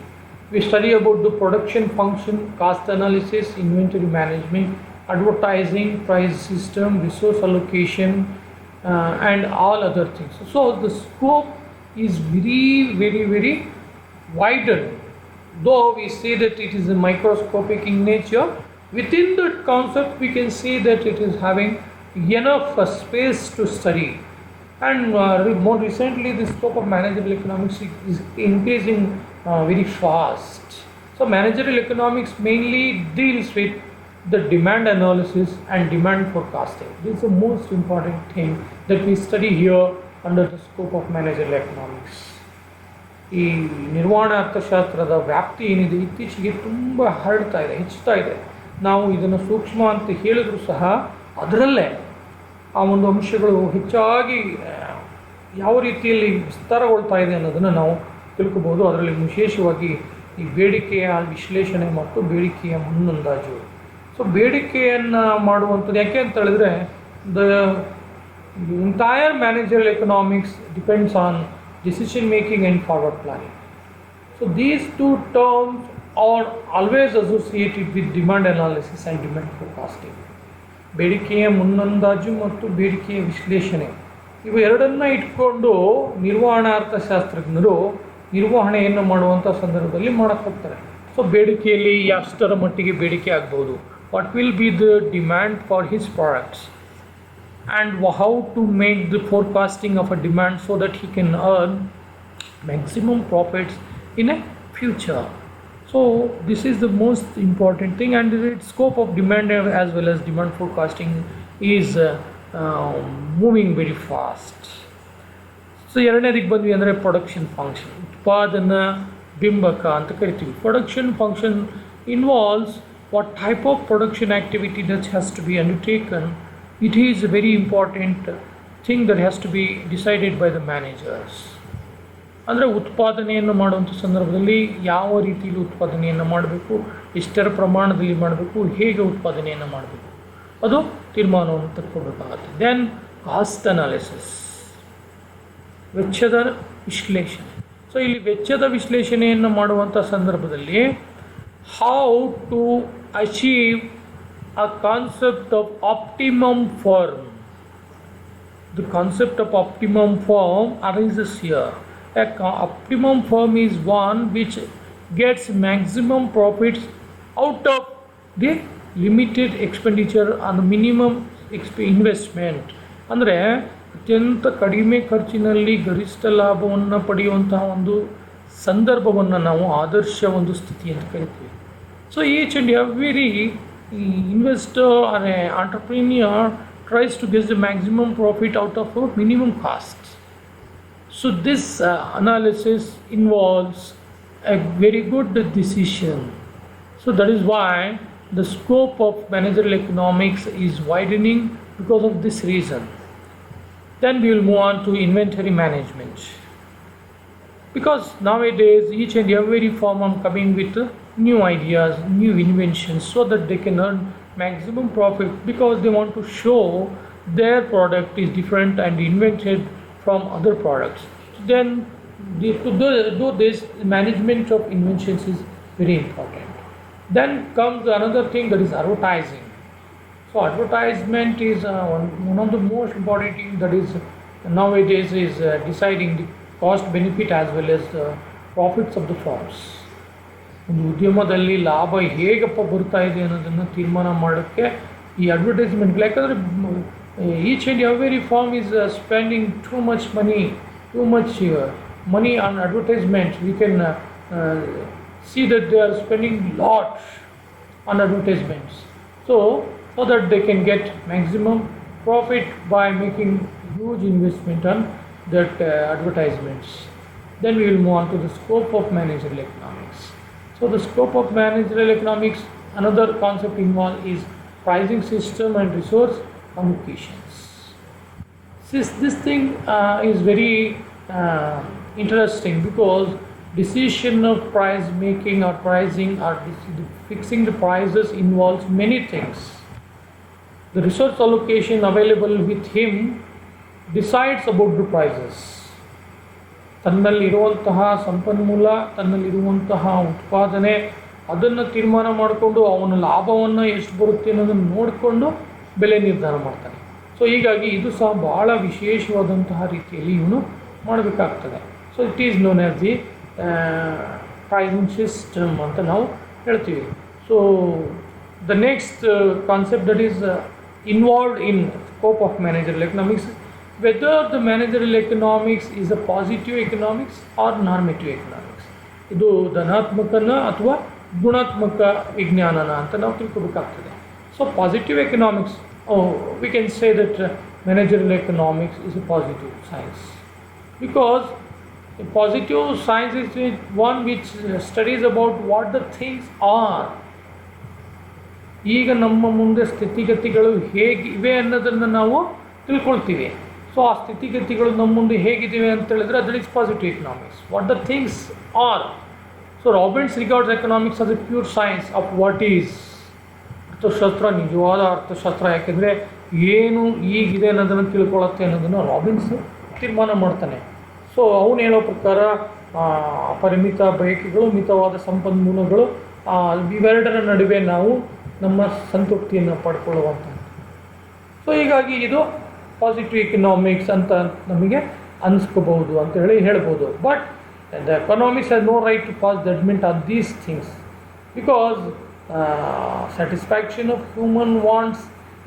We study about the production function, cost analysis, inventory management, advertising, price system, resource allocation, and all other things. So the scope is very widened. Though we say that it is a microscopic in nature, within that concept we can say that it is having enough space to study. And more recently, the scope of managerial economics is increasing very fast. So managerial economics mainly deals with the demand analysis and demand forecasting. This is the most important thing that we study here under the scope of managerial economics. ಈ ನಿರ್ವಹಣಾ ಅರ್ಥಶಾಸ್ತ್ರದ ವ್ಯಾಪ್ತಿ ಏನಿದೆ ಇತ್ತೀಚೆಗೆ ತುಂಬ ಹರಡ್ತಾ ಇದೆ, ಹೆಚ್ಚುತ್ತಾ ಇದೆ. ನಾವು ಇದನ್ನು ಸೂಕ್ಷ್ಮ ಅಂತ ಹೇಳಿದರೂ ಸಹ ಅದರಲ್ಲೇ ಆ ಒಂದು ಅಂಶಗಳು ಹೆಚ್ಚಾಗಿ ಯಾವ ರೀತಿಯಲ್ಲಿ ವಿಸ್ತಾರಗೊಳ್ತಾ ಇದೆ ಅನ್ನೋದನ್ನು ನಾವು ತಿಳ್ಕೊಬೋದು. ಅದರಲ್ಲಿ ವಿಶೇಷವಾಗಿ ಈ ಬೇಡಿಕೆಯ ವಿಶ್ಲೇಷಣೆ ಮತ್ತು ಬೇಡಿಕೆಯ ಮುನ್ನಂದಾಜು. ಸೊ ಬೇಡಿಕೆಯನ್ನು ಮಾಡುವಂಥದ್ದು ಯಾಕೆ ಅಂತ ಹೇಳಿದ್ರೆ the entire managerial economics depends on decision making and forward planning. So these two terms are always associated with demand analysis and demand forecasting. ಬೇಡಿಕೆಯ ಮುನ್ನಂದಾಜು ಮತ್ತು ಬೇಡಿಕೆಯ ವಿಶ್ಲೇಷಣೆ ಇವು ಎರಡನ್ನ ಇಟ್ಕೊಂಡು ನಿರ್ವಹಣಾ ಅರ್ಥಶಾಸ್ತ್ರಜ್ಞರು ನಿರ್ವಹಣೆಯನ್ನು ಮಾಡುವಂಥ ಸಂದರ್ಭದಲ್ಲಿ ಮಾಡಕ್ಕೆ ಹೋಗ್ತಾರೆ. ಸೊ ಬೇಡಿಕೆಯಲ್ಲಿ ಎಷ್ಟರ ಮಟ್ಟಿಗೆ ಬೇಡಿಕೆ ಆಗ್ಬೋದು, what will be the demand for his products, and how to make the forecasting of a demand so that he can earn maximum profits in a future. So this is the most important thing, and the scope of demand as well as demand forecasting is moving very fast. So ಎರಡನೇದಕ್ಕೆ ಬಂದ್ವಿ ಅಂದರೆ production function, ಉತ್ಪಾದನಾ ಬಿಂಬಕ ಅಂತ ಕರಿತೀವಿ. Production function involves what type of production activity that has to be undertaken. It is a very important thing that has to be decided by the managers. ಅಂದರೆ ಉತ್ಪಾದನೆಯನ್ನು ಮಾಡುವಂಥ ಸಂದರ್ಭದಲ್ಲಿ ಯಾವ ರೀತಿಯಲ್ಲಿ ಉತ್ಪಾದನೆಯನ್ನು ಮಾಡಬೇಕು, ಎಷ್ಟರ ಪ್ರಮಾಣದಲ್ಲಿ ಮಾಡಬೇಕು, ಹೇಗೆ ಉತ್ಪಾದನೆಯನ್ನು ಮಾಡಬೇಕು, ಅದು ತೀರ್ಮಾನವನ್ನು ತೆಗೆದುಕೊಳ್ಬೇಕಾಗತ್ತೆ. ದೆನ್ ಕಾಸ್ಟ್ ಅನಾಲಿಸಿಸ್, ವೆಚ್ಚದ ವಿಶ್ಲೇಷಣೆ. ಸೊ ಇಲ್ಲಿ ವೆಚ್ಚದ ವಿಶ್ಲೇಷಣೆಯನ್ನು ಮಾಡುವಂಥ ಸಂದರ್ಭದಲ್ಲಿ how to achieve a concept of optimum firm. The concept of optimum firm arises here. Optimum firm is one which gets maximum profits out of the limited expenditure and minimum investment. ಅಂದರೆ ಅತ್ಯಂತ ಕಡಿಮೆ ಖರ್ಚಿನಲ್ಲಿ ಗರಿಷ್ಠ ಲಾಭವನ್ನು ಪಡೆಯುವಂತಹ ಒಂದು ಸಂದರ್ಭವನ್ನು ನಾವು ಆದರ್ಶ ಒಂದು ಸ್ಥಿತಿ ಅಂತ ಕರಿತೀವಿ. So each and every investor or an entrepreneur tries to get the maximum profit out of a minimum cost. So this analysis involves a very good decision. So that is why the scope of managerial economics is widening because of this reason. Then we will move on to inventory management, because nowadays each and every firm are coming with new ideas, new inventions, so that they can earn maximum profit, because they want to show their product is different and invented from other products. Then to do this, management of inventions is very important. Then comes another thing, that is advertising. So advertisement is one of the most important things that is nowadays is deciding the cost benefit as well as the profits of the firms. ಒಂದು ಉದ್ಯಮದಲ್ಲಿ ಲಾಭ ಹೇಗಪ್ಪ ಬರ್ತಾ ಇದೆ ಅನ್ನೋದನ್ನು ತೀರ್ಮಾನ ಮಾಡೋಕ್ಕೆ ಈ ಅಡ್ವರ್ಟೈಸ್ಮೆಂಟ್, ಯಾಕಂದರೆ each and every firm is spending too much money on advertisement. We can see that they are spending lot on advertisements, so that they can get maximum profit by making huge investment on that advertisements. Then we will move on to the scope of managerial economics. So the scope of managerial economics, another concept involved is pricing system and resource allocations. This thing is very interesting, because decision of price making or pricing or fixing the prices involves many things. The resource allocation available with him decides about the prices. ತನ್ನಲ್ಲಿರುವಂತಹ ಸಂಪನ್ಮೂಲ, ತನ್ನಲ್ಲಿರುವಂತಹ ಉತ್ಪಾದನೆ, ಅದನ್ನು ತೀರ್ಮಾನ ಮಾಡಿಕೊಂಡು ಅವನ ಲಾಭವನ್ನು ಎಷ್ಟು ಬರುತ್ತೆ ಅನ್ನೋದನ್ನು ನೋಡಿಕೊಂಡು ಬೆಲೆ ನಿರ್ಧಾರ ಮಾಡ್ತಾನೆ. ಸೊ ಹೀಗಾಗಿ ಇದು ಸಹ ಭಾಳ ವಿಶೇಷವಾದಂತಹ ರೀತಿಯಲ್ಲಿ ಇವನು ಮಾಡಬೇಕಾಗ್ತದೆ. So it is known as the pricing system ಅಂತ ನಾವು ಹೇಳ್ತೀವಿ. So the next concept that is involved in scope of managerial economics, whether the managerial economics is a positive economics or normative economics. ಇದು ಧನಾತ್ಮಕನ ಅಥವಾ ಗುಣಾತ್ಮಕ ವಿಜ್ಞಾನನ ಅಂತ ನಾವು ತಿಳ್ಕೊಬೇಕಾಗ್ತದೆ. So positive economics, we can say that managerial economics is a positive science, because a positive science is one which studies about what the things are. ಈಗ ನಮ್ಮ ಮುಂದೆ ಸ್ಥಿತಿಗತಿಗಳು ಹೇಗಿವೆ ಅನ್ನೋದನ್ನು ನಾವು ತಿಳ್ಕೊಳ್ತೀವಿ. ಸೊ ಆ ಸ್ಥಿತಿಗತಿಗಳು ನಮ್ಮ ಮುಂದೆ ಹೇಗಿವೆ ಅಂತ ಹೇಳಿದ್ರೆ that is positive economics, what the things are. So Robbins regards economics as A pure science of what is. ಅರ್ಥಶಾಸ್ತ್ರ ನಿಜವಾದ ಅರ್ಥಶಾಸ್ತ್ರ, ಯಾಕೆಂದರೆ ಏನು ಈಗಿದೆ ಅನ್ನೋದನ್ನು ತಿಳ್ಕೊಳ್ಳುತ್ತೆ ಅನ್ನೋದನ್ನು ರಾಬಿನ್ಸ್ ತೀರ್ಮಾನ ಮಾಡ್ತಾನೆ. ಸೊ ಅವನು ಹೇಳೋ ಪ್ರಕಾರ ಪರಿಮಿತ ಬಯಕೆಗಳು, ಮಿತವಾದ ಸಂಪನ್ಮೂಲಗಳು, ಇವೆರಡರ ನಡುವೆ ನಾವು ನಮ್ಮ ಸಂತೃಪ್ತಿಯನ್ನು ಪಡ್ಕೊಳ್ಳುವಂಥದ್ದು. ಸೊ ಹೀಗಾಗಿ ಇದು ಪಾಸಿಟಿವ್ ಎಕನಾಮಿಕ್ಸ್ ಅಂತ ನಮಗೆ ಅನಿಸ್ಕೋಬಹುದು ಅಂತ ಹೇಳ್ಬೋದು. But the economics has no right to pass judgement on these things, because satisfaction of human wants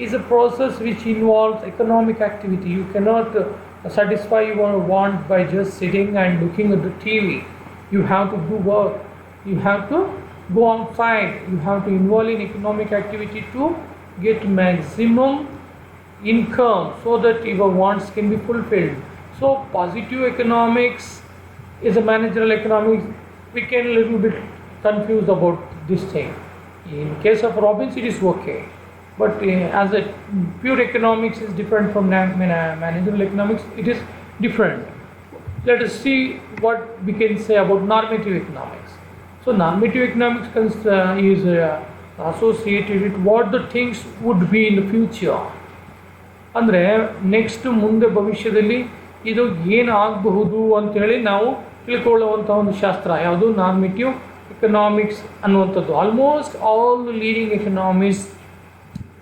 is a process which involves economic activity. You cannot satisfy your want by just sitting and looking at the TV. You have to do work. You have to go outside. You have to involve in economic activity to get maximum income so that your wants can be fulfilled. So positive economics is a managerial economics. We can a little bit confused about this thing. In case of Robbins it is okay, but as a pure economics is different from managerial economics, it is different. Let us see what we can say about normative economics. So normative economics is associated with what the things would be in the future. ಅಂದರೆ next ಮುಂದೆ ಭವಿಷ್ಯದಲ್ಲಿ ಇದು ಏನು ಆಗಬಹುದು ಅಂಥೇಳಿ ನಾವು ತಿಳ್ಕೊಳ್ಳುವಂಥ ಒಂದು ಶಾಸ್ತ್ರ ಯಾವುದು, ನಾರ್ಮೇಟಿವ್ ಎಕನಾಮಿಕ್ಸ್ ಅನ್ನುವಂಥದ್ದು. Almost all the leading economics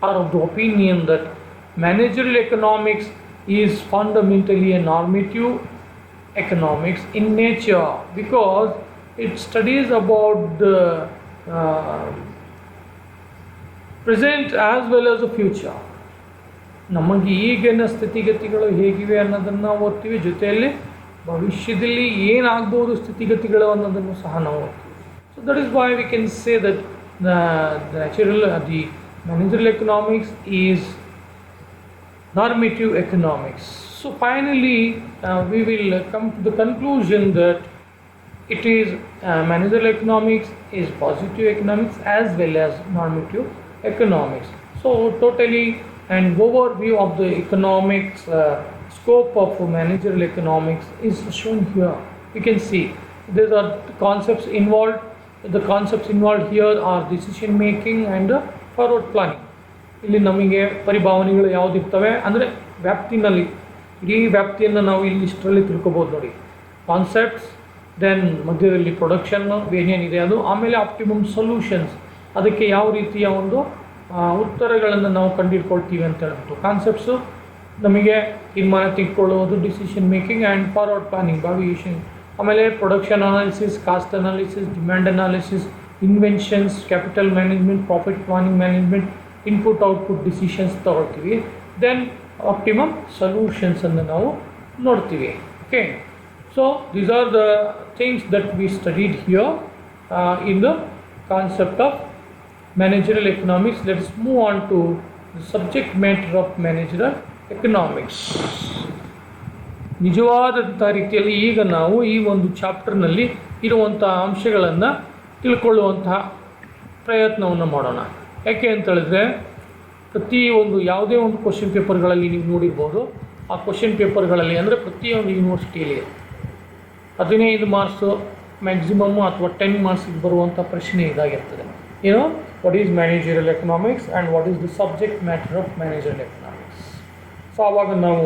R of the opinion that managerial economics is fundamentally A normative economics in nature, because it studies about the present as well as the future. ನಮಗೆ ಈಗಿನ ಸ್ಥಿತಿಗತಿಗಳು ಹೇಗಿವೆ ಅನ್ನೋದನ್ನು ಓದ್ತೀವಿ, ಜೊತೆಯಲ್ಲಿ ಭವಿಷ್ಯದಲ್ಲಿ ಏನಾಗ್ಬೋದು ಸ್ಥಿತಿಗತಿಗಳು ಅನ್ನೋದನ್ನು ಸಹ ನಾವು ಓದ್ತೀವಿ. So that is why we can say that the managerial economics is normative economics. So finally we will come to the conclusion that it is managerial economics is positive economics as well as normative economics. So totally an overview of the economics scope of managerial economics is shown here. You can see there are concepts involved. The concepts involved here are decision making and forward planning. ಇಲ್ಲಿ ನಮಗೆ ಪರಿಭಾವನೆಗಳು ಯಾವುದಿರ್ತವೆ ಅಂದರೆ ವ್ಯಾಪ್ತಿನಲ್ಲಿ, ಇಡೀ ವ್ಯಾಪ್ತಿಯನ್ನು ನಾವು ಇಲ್ಲಿ ಇಷ್ಟರಲ್ಲಿ ತಿಳ್ಕೊಬೋದು ನೋಡಿ. ಕಾನ್ಸೆಪ್ಟ್ಸ್, ದೆನ್ ಮಧ್ಯದಲ್ಲಿ ಪ್ರೊಡಕ್ಷನ್ನು ಏನೇನಿದೆ ಅದು, ಆಮೇಲೆ ಆಪ್ಟಿಮಮ್ ಸೊಲ್ಯೂಷನ್ಸ್, ಅದಕ್ಕೆ ಯಾವ ರೀತಿಯ ಒಂದು ಉತ್ತರಗಳನ್ನು ನಾವು ಕಂಡುಹಿಡ್ಕೊಳ್ತೀವಿ ಅಂತ ಹೇಳ್ಬಿಟ್ಟು. ಕಾನ್ಸೆಪ್ಟ್ಸು ನಮಗೆ ತೀರ್ಮಾನ ತೆಗೆದುಕೊಳ್ಳುವುದು, decision making and forward planning, ಭಾವಿಷನ್. ಆಮೇಲೆ production analysis, cost analysis, demand analysis, inventions, capital management, profit planning management, input output decisions ತಗೊಳ್ತೀವಿ. ದೆನ್ ಆಪ್ಟಿಮಮ್ ಸೊಲ್ಯೂಷನ್ಸನ್ನು ನಾವು ನೋಡ್ತೀವಿ. Okay, so these are the things that we studied here in the concept of managerial economics. Let us move on to the subject matter of managerial economics. ನಿಜವಾದಂಥ ರೀತಿಯಲ್ಲಿ ಈಗ ನಾವು ಈ ಒಂದು ಚಾಪ್ಟರ್ನಲ್ಲಿ ಇರುವಂಥ ಅಂಶಗಳನ್ನು ತಿಳ್ಕೊಳ್ಳುವಂತಹ ಪ್ರಯತ್ನವನ್ನು ಮಾಡೋಣ. ಯಾಕೆ ಅಂತ ಹೇಳಿದ್ರೆ ಪ್ರತಿಯೊಂದು ಯಾವುದೇ ಒಂದು ಕ್ವಶನ್ ಪೇಪರ್ಗಳಲ್ಲಿ ನೀವು ನೋಡಿರ್ಬೋದು, ಆ ಕ್ವಶನ್ ಪೇಪರ್ಗಳಲ್ಲಿ ಅಂದರೆ ಪ್ರತಿಯೊಂದು ಯೂನಿವರ್ಸಿಟಿಯಲ್ಲಿ 15 ಮಾರ್ಕ್ಸು ಮ್ಯಾಕ್ಸಿಮಮ್ಮು ಅಥವಾ 10 ಮಾರ್ಕ್ಸಿಗೆ ಬರುವಂಥ ಪ್ರಶ್ನೆ ಇದಾಗಿರ್ತದೆ. ಏನು, what is managerial economics and what is the subject matter of managerial economics. So ಆವಾಗ ನಾವು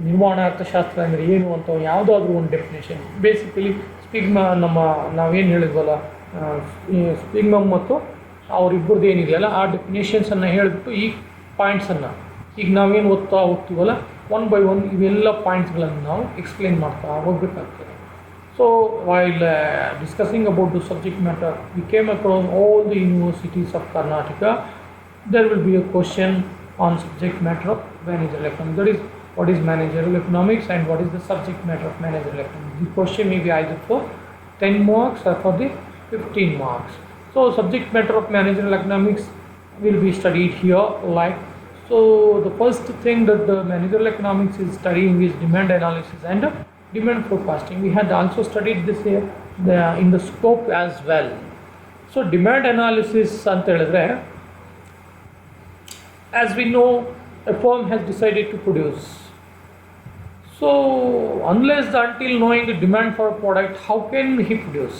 ನಿರ್ವಹಣಾ ಅರ್ಥಶಾಸ್ತ್ರ ಅಂದರೆ ಏನು ಅಂತ ಯಾವುದಾದ್ರೂ ಒಂದು ಡೆಫಿನೇಷನ್ ಬೇಸಿಕಲಿ ಸ್ಪಿಗ್ಮಾ ನಾವೇನು ಹೇಳಿದ್ವಲ್ಲ ಸ್ಪಿಗ್ಮಮ್ ಮತ್ತು ಅವರಿಬ್ಬರದ್ದು ಏನಿದೆಯಲ್ಲ ಆ ಡೆಫಿನೇಷನ್ಸನ್ನು ಹೇಳಿಬಿಟ್ಟು ಈ ಪಾಯಿಂಟ್ಸನ್ನು ಈಗ ನಾವೇನು ಓದ್ತಾ ಹೋಗ್ತೀವಲ್ಲ ಒನ್ ಬೈ ಒನ್ ಇವೆಲ್ಲ ಪಾಯಿಂಟ್ಸ್ಗಳನ್ನು ನಾವು ಎಕ್ಸ್ಪ್ಲೇನ್ ಮಾಡ್ತಾ ಹೋಗಬೇಕಾಗ್ತದೆ. So while discussing about the subject matter we came across all the universities of Karnataka. there will be a question on subject matter of managerial economics, that is what is managerial economics and what is the subject matter of managerial economics. The question may be either for 10 marks or for the 15 marks. So subject matter of managerial economics will be studied here. Like, so the first thing that the managerial economics is studying is demand analysis and demand forecasting. We had also studied this here in the scope as well. So demand analysis anta helidre, as we know, a firm has decided to produce. So unless until knowing the demand for a product, how can he produce?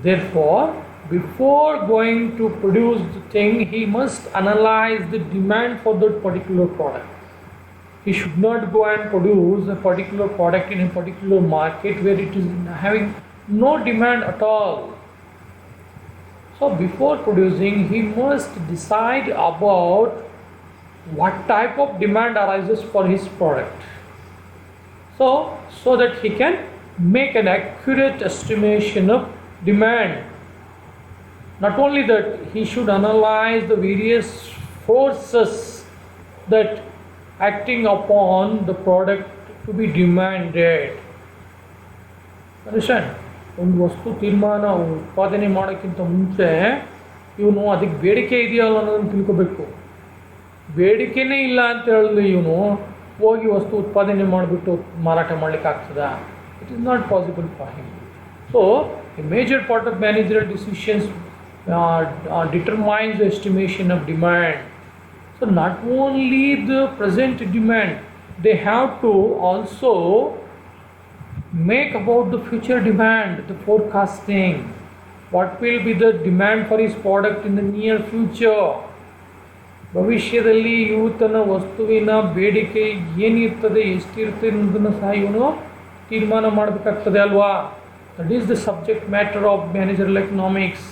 Therefore, before going to produce the thing, he must analyze the demand for that particular product. He should not go and produce a particular product in a particular market where it is having no demand at all. So before producing, he must decide about what type of demand arises for his product. So that he can make an accurate estimation of demand. Not only that, he should analyze the various forces that acting upon the product to be demanded. Understand? ಒಂದು ವಸ್ತು ತೀರ್ಮಾನ ಉತ್ಪಾದನೆ ಮಾಡೋಕ್ಕಿಂತ ಮುಂಚೆ ಇವನು ಅದಕ್ಕೆ ಬೇಡಿಕೆ ಇದೆಯಲ್ಲ ಅನ್ನೋದನ್ನು ತಿಳ್ಕೋಬೇಕು. ಬೇಡಿಕೆನೇ ಇಲ್ಲ ಅಂತ ಹೇಳಿದ್ರೆ ಇವನು ಹೋಗಿ ವಸ್ತು ಉತ್ಪಾದನೆ ಮಾಡಿಬಿಟ್ಟು ಮಾರಾಟ ಮಾಡಲಿಕ್ಕೆ ಆಗ್ತದಾ? It is not possible for him. So A major part of managerial decisions determines the estimation of demand. So not only the present demand, they have to also make about the future demand, the forecasting. What will be the demand for his product in the near future? ಭವಿಷ್ಯದಲ್ಲಿ ಇವತ್ತನ ವಸ್ತುವಿನ ಬೇಡಿಕೆ ಏನಿರ್ತದೆ, ಎಷ್ಟಿರ್ತದೆ ಅನ್ನೋದನ್ನು ಸಹ ಇವನು ತೀರ್ಮಾನ ಮಾಡಬೇಕಾಗ್ತದೆ ಅಲ್ವಾ? That is the subject matter of managerial economics.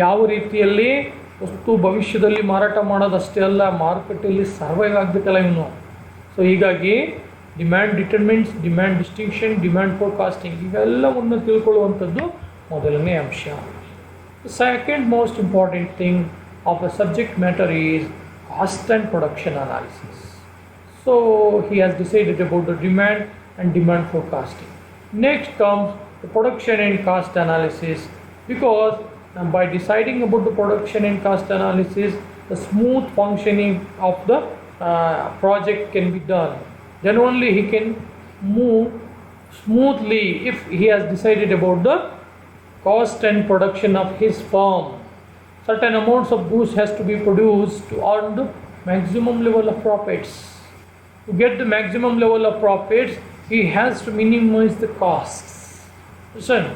ಯಾವ ರೀತಿಯಲ್ಲಿ ವಸ್ತು ಭವಿಷ್ಯದಲ್ಲಿ ಮಾರಾಟ ಮಾಡೋದಷ್ಟೇ ಅಲ್ಲ, ಮಾರುಕಟ್ಟೆಯಲ್ಲಿ ಸರ್ವೈವ್ ಆಗಬೇಕಲ್ಲ ಇವನು. ಸೊ ಹೀಗಾಗಿ demand determines, demand distinction, demand forecasting ಇವೆಲ್ಲವನ್ನು ತಿಳ್ಕೊಳ್ಳುವಂಥದ್ದು ಮೊದಲನೇ ಅಂಶ. Second most important thing of a subject matter is cost and production analysis. So he has decided about the demand and demand forecasting. Next comes the production and cost analysis, because by deciding about the production and cost analysis, the smooth functioning of the project can be done. Then only he can move smoothly if he has decided about the cost and production of his firm. Certain amounts of goods has to be produced to earn the maximum level of profits. To get the maximum level of profits, he has to minimize the costs. Listen,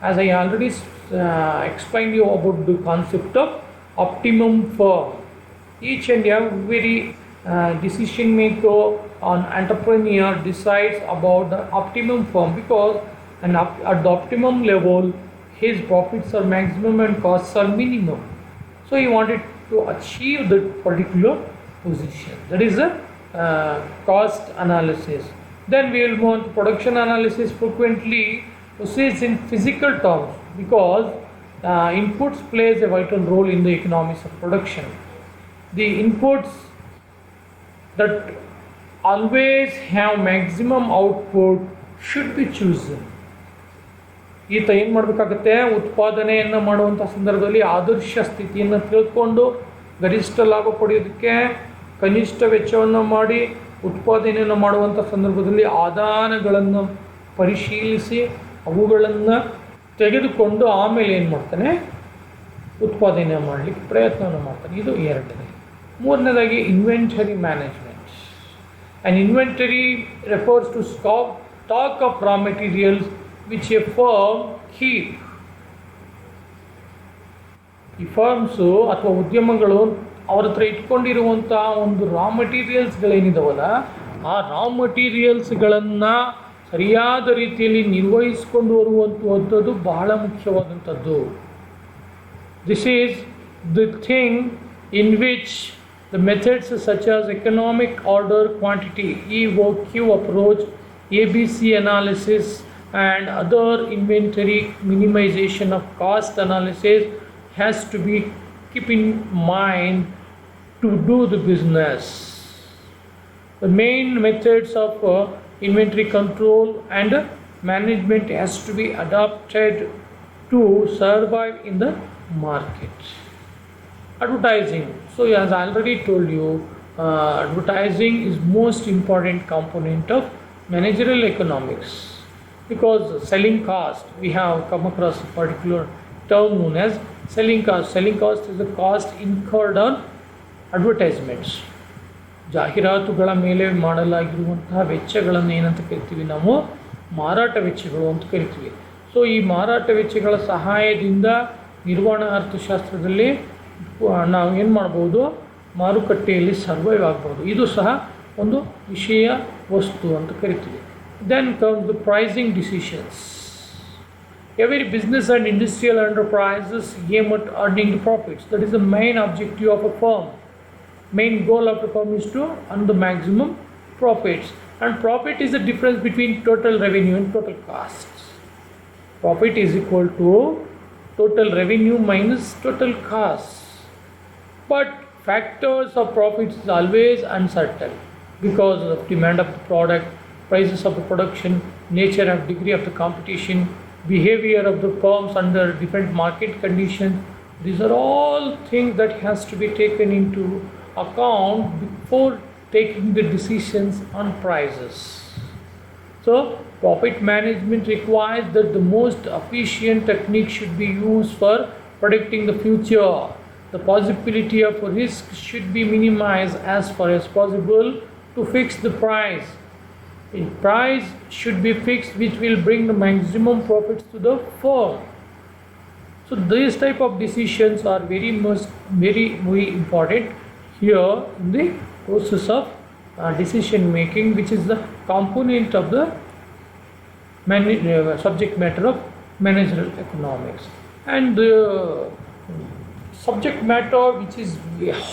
as I already explained you about the concept of optimum firm. Each and every decision maker or entrepreneur decides about the optimum firm, because at the optimum level his profits are maximum and costs are minimum. So he wanted to achieve that particular position. That is the cost analysis. Then we will move on to production analysis. Frequently proceeds in physical terms, because inputs plays a vital role in the economics of production. The inputs that always have maximum output should be chosen. ಈತ ಏನು ಮಾಡಬೇಕಾಗುತ್ತೆ, ಉತ್ಪಾದನೆಯನ್ನು ಮಾಡುವಂಥ ಸಂದರ್ಭದಲ್ಲಿ ಆದರ್ಶ ಸ್ಥಿತಿಯನ್ನು ತಿಳ್ಕೊಂಡು ಗರಿಷ್ಠ ಲಾಭ ಪಡೆಯೋದಕ್ಕೆ ಕನಿಷ್ಠ ವೆಚ್ಚವನ್ನು ಮಾಡಿ ಉತ್ಪಾದನೆಯನ್ನು ಮಾಡುವಂಥ ಸಂದರ್ಭದಲ್ಲಿ ಆದಾನಗಳನ್ನು ಪರಿಶೀಲಿಸಿ ಅವುಗಳನ್ನು ತೆಗೆದುಕೊಂಡು ಆಮೇಲೆ ಏನು ಮಾಡ್ತಾನೆ, ಉತ್ಪಾದನೆ ಮಾಡಲಿಕ್ಕೆ ಪ್ರಯತ್ನವನ್ನು ಮಾಡ್ತಾನೆ. ಇದು ಎರಡನೇ. ಮೂರನೇದಾಗಿ inventory management. And inventory refers to stock of raw materials which a firm keep. ಈ ಫರ್ಮ್ಸು ಅಥವಾ ಉದ್ಯಮಗಳು ಅವ್ರ ಹತ್ರ ಇಟ್ಕೊಂಡಿರುವಂಥ ಒಂದು ರಾ ಮಟೀರಿಯಲ್ಸ್ಗಳೇನಿದಾವಲ್ಲ, ಆ ರಾ ಮಟೀರಿಯಲ್ಸ್ಗಳನ್ನು ಸರಿಯಾದ ರೀತಿಯಲ್ಲಿ ನಿರ್ವಹಿಸ್ಕೊಂಡು ಬರುವಂಥದ್ದು ಬಹಳ ಮುಖ್ಯವಾದಂಥದ್ದು. This is the thing in which the methods such as economic order quantity EOQ approach, ABC analysis and other inventory minimization of cost analysis has to be keep in mind to do the business. The main methods of inventory control and management has to be adopted to survive in the market. Advertising. So as I already told you, advertising is most important component of managerial economics, because selling cost, we have come across a particular term known as selling cost. Selling cost is the cost incurred on advertisements. ಜಾಹೀರಾತುಗಳ ಮೇಲೆ ಮಾಡಲಾಗಿರುವಂತಹ ವೆಚ್ಚಗಳನ್ನು ಏನಂತ ಕರಿತೀವಿ ನಾವು? ಮಾರಾಟ ವೆಚ್ಚಗಳು ಅಂತ ಕರಿತೀವಿ. So ಈ ಮಾರಾಟ ವೆಚ್ಚಗಳ ಸಹಾಯದಿಂದ ನಿರ್ವಹಣಾ ಅರ್ಥಶಾಸ್ತ್ರದಲ್ಲಿ ನಾವು ಏನು ಮಾಡ್ಬೋದು? ಮಾರುಕಟ್ಟೆಯಲ್ಲಿ ಸರ್ವೈವ್ ಆಗ್ಬೋದು. ಇದು ಸಹ ಒಂದು ವಿಷಯ ವಸ್ತು ಅಂತ ಕರಿತೀವಿ. Then comes the pricing decisions. Every business and industrial enterprises aim at earning the profits. That is the main objective of a firm. Main goal of the firm is to earn the maximum profits, and profit is the difference between total revenue and total costs. Profit is equal to total revenue minus total costs. But factors of profits is always uncertain because of demand of the product, prices of the production, nature and degree of the competition, behavior of the firms under different market conditions. These are all things that has to be taken into account before taking the decisions on prices. So profit management requires that the most efficient technique should be used for predicting the future. The possibility of a risk should be minimized as far as possible to fix the price. The price should be fixed which will bring the maximum profits to the firm. So these type of decisions are very important here in the process of decision making, which is the component of the subject matter of managerial economics. And the subject matter which is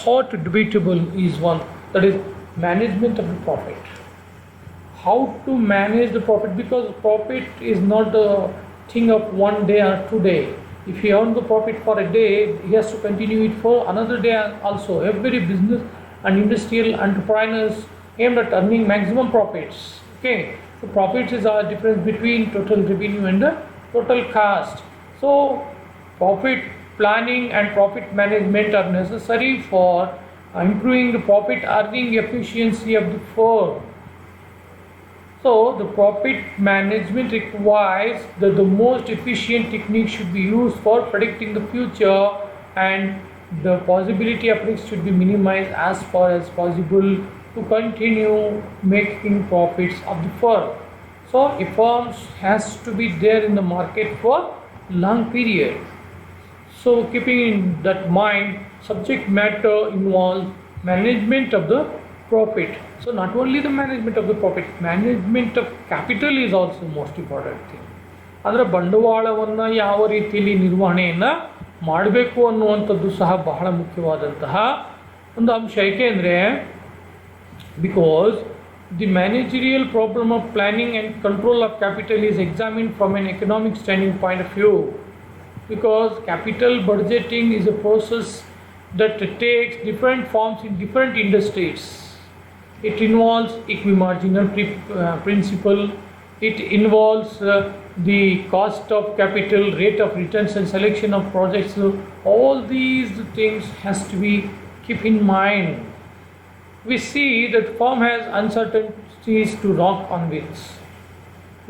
hot debatable is one, that is management of the profit. How to manage the profit, because profit is not a thing of one day or 2 days. If he earns the profit for a day, he has to continue it for another day also. Every business and industrial entrepreneurs aim at earning maximum profits. Okay, so profits is a difference between total revenue and the total cost. So profit planning and profit management are necessary for improving the profit earning efficiency of the firm. So the profit management requires that the most efficient technique should be used for predicting the future, and the possibility of risk should be minimized as far as possible to continue making profits of the firm. So a firm has to be there in the market for long period. So keeping in that mind, subject matter involves management of the profit. So not only the management of the profit, management of capital is also most important thing. ಅಂದರೆ ಬಂಡವಾಳವನ್ನು ಯಾವ ರೀತಿಯಲ್ಲಿ ನಿರ್ವಹಣೆಯನ್ನು ಮಾಡಬೇಕು ಅನ್ನುವಂಥದ್ದು ಸಹ ಬಹಳ ಮುಖ್ಯವಾದಂತಹ ಒಂದು ಅಂಶ. ಏಕೆಂದರೆ because the managerial problem of planning and control of capital is examined from N economic standing point of view. Because capital budgeting is a process that takes different forms in different industries. It involves equimarginal principle. It involves the cost of capital, rate of returns, and selection of projects. So all these things has to be keep in mind. We see that firm has uncertainties to rock on with.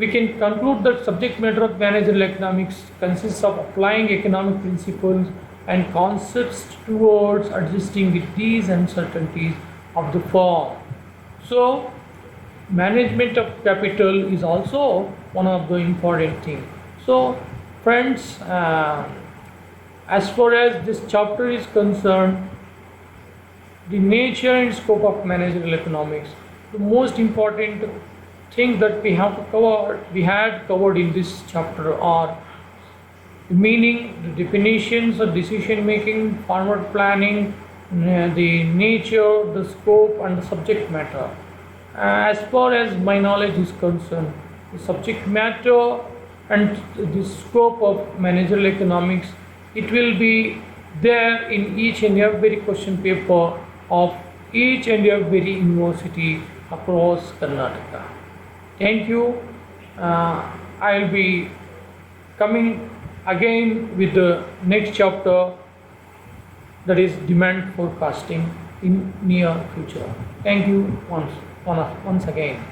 We can conclude that subject matter of managerial economics consists of applying economic principles and concepts towards adjusting with these uncertainties of the firm. So management of capital is also one of the important things. So friends, as far as this chapter is concerned, The nature and scope of managerial economics. The most important things that we have to cover, we had covered in this chapter are the meaning, the definitions of decision making, forward planning, the nature, the scope, and the subject matter. As far as my knowledge is concerned, the subject matter and the scope of managerial economics, it will be there in each and every question paper of each and every university across Karnataka. Thank you. I'll be coming again with the next chapter, that is demand forecasting in near future. Thank you once again.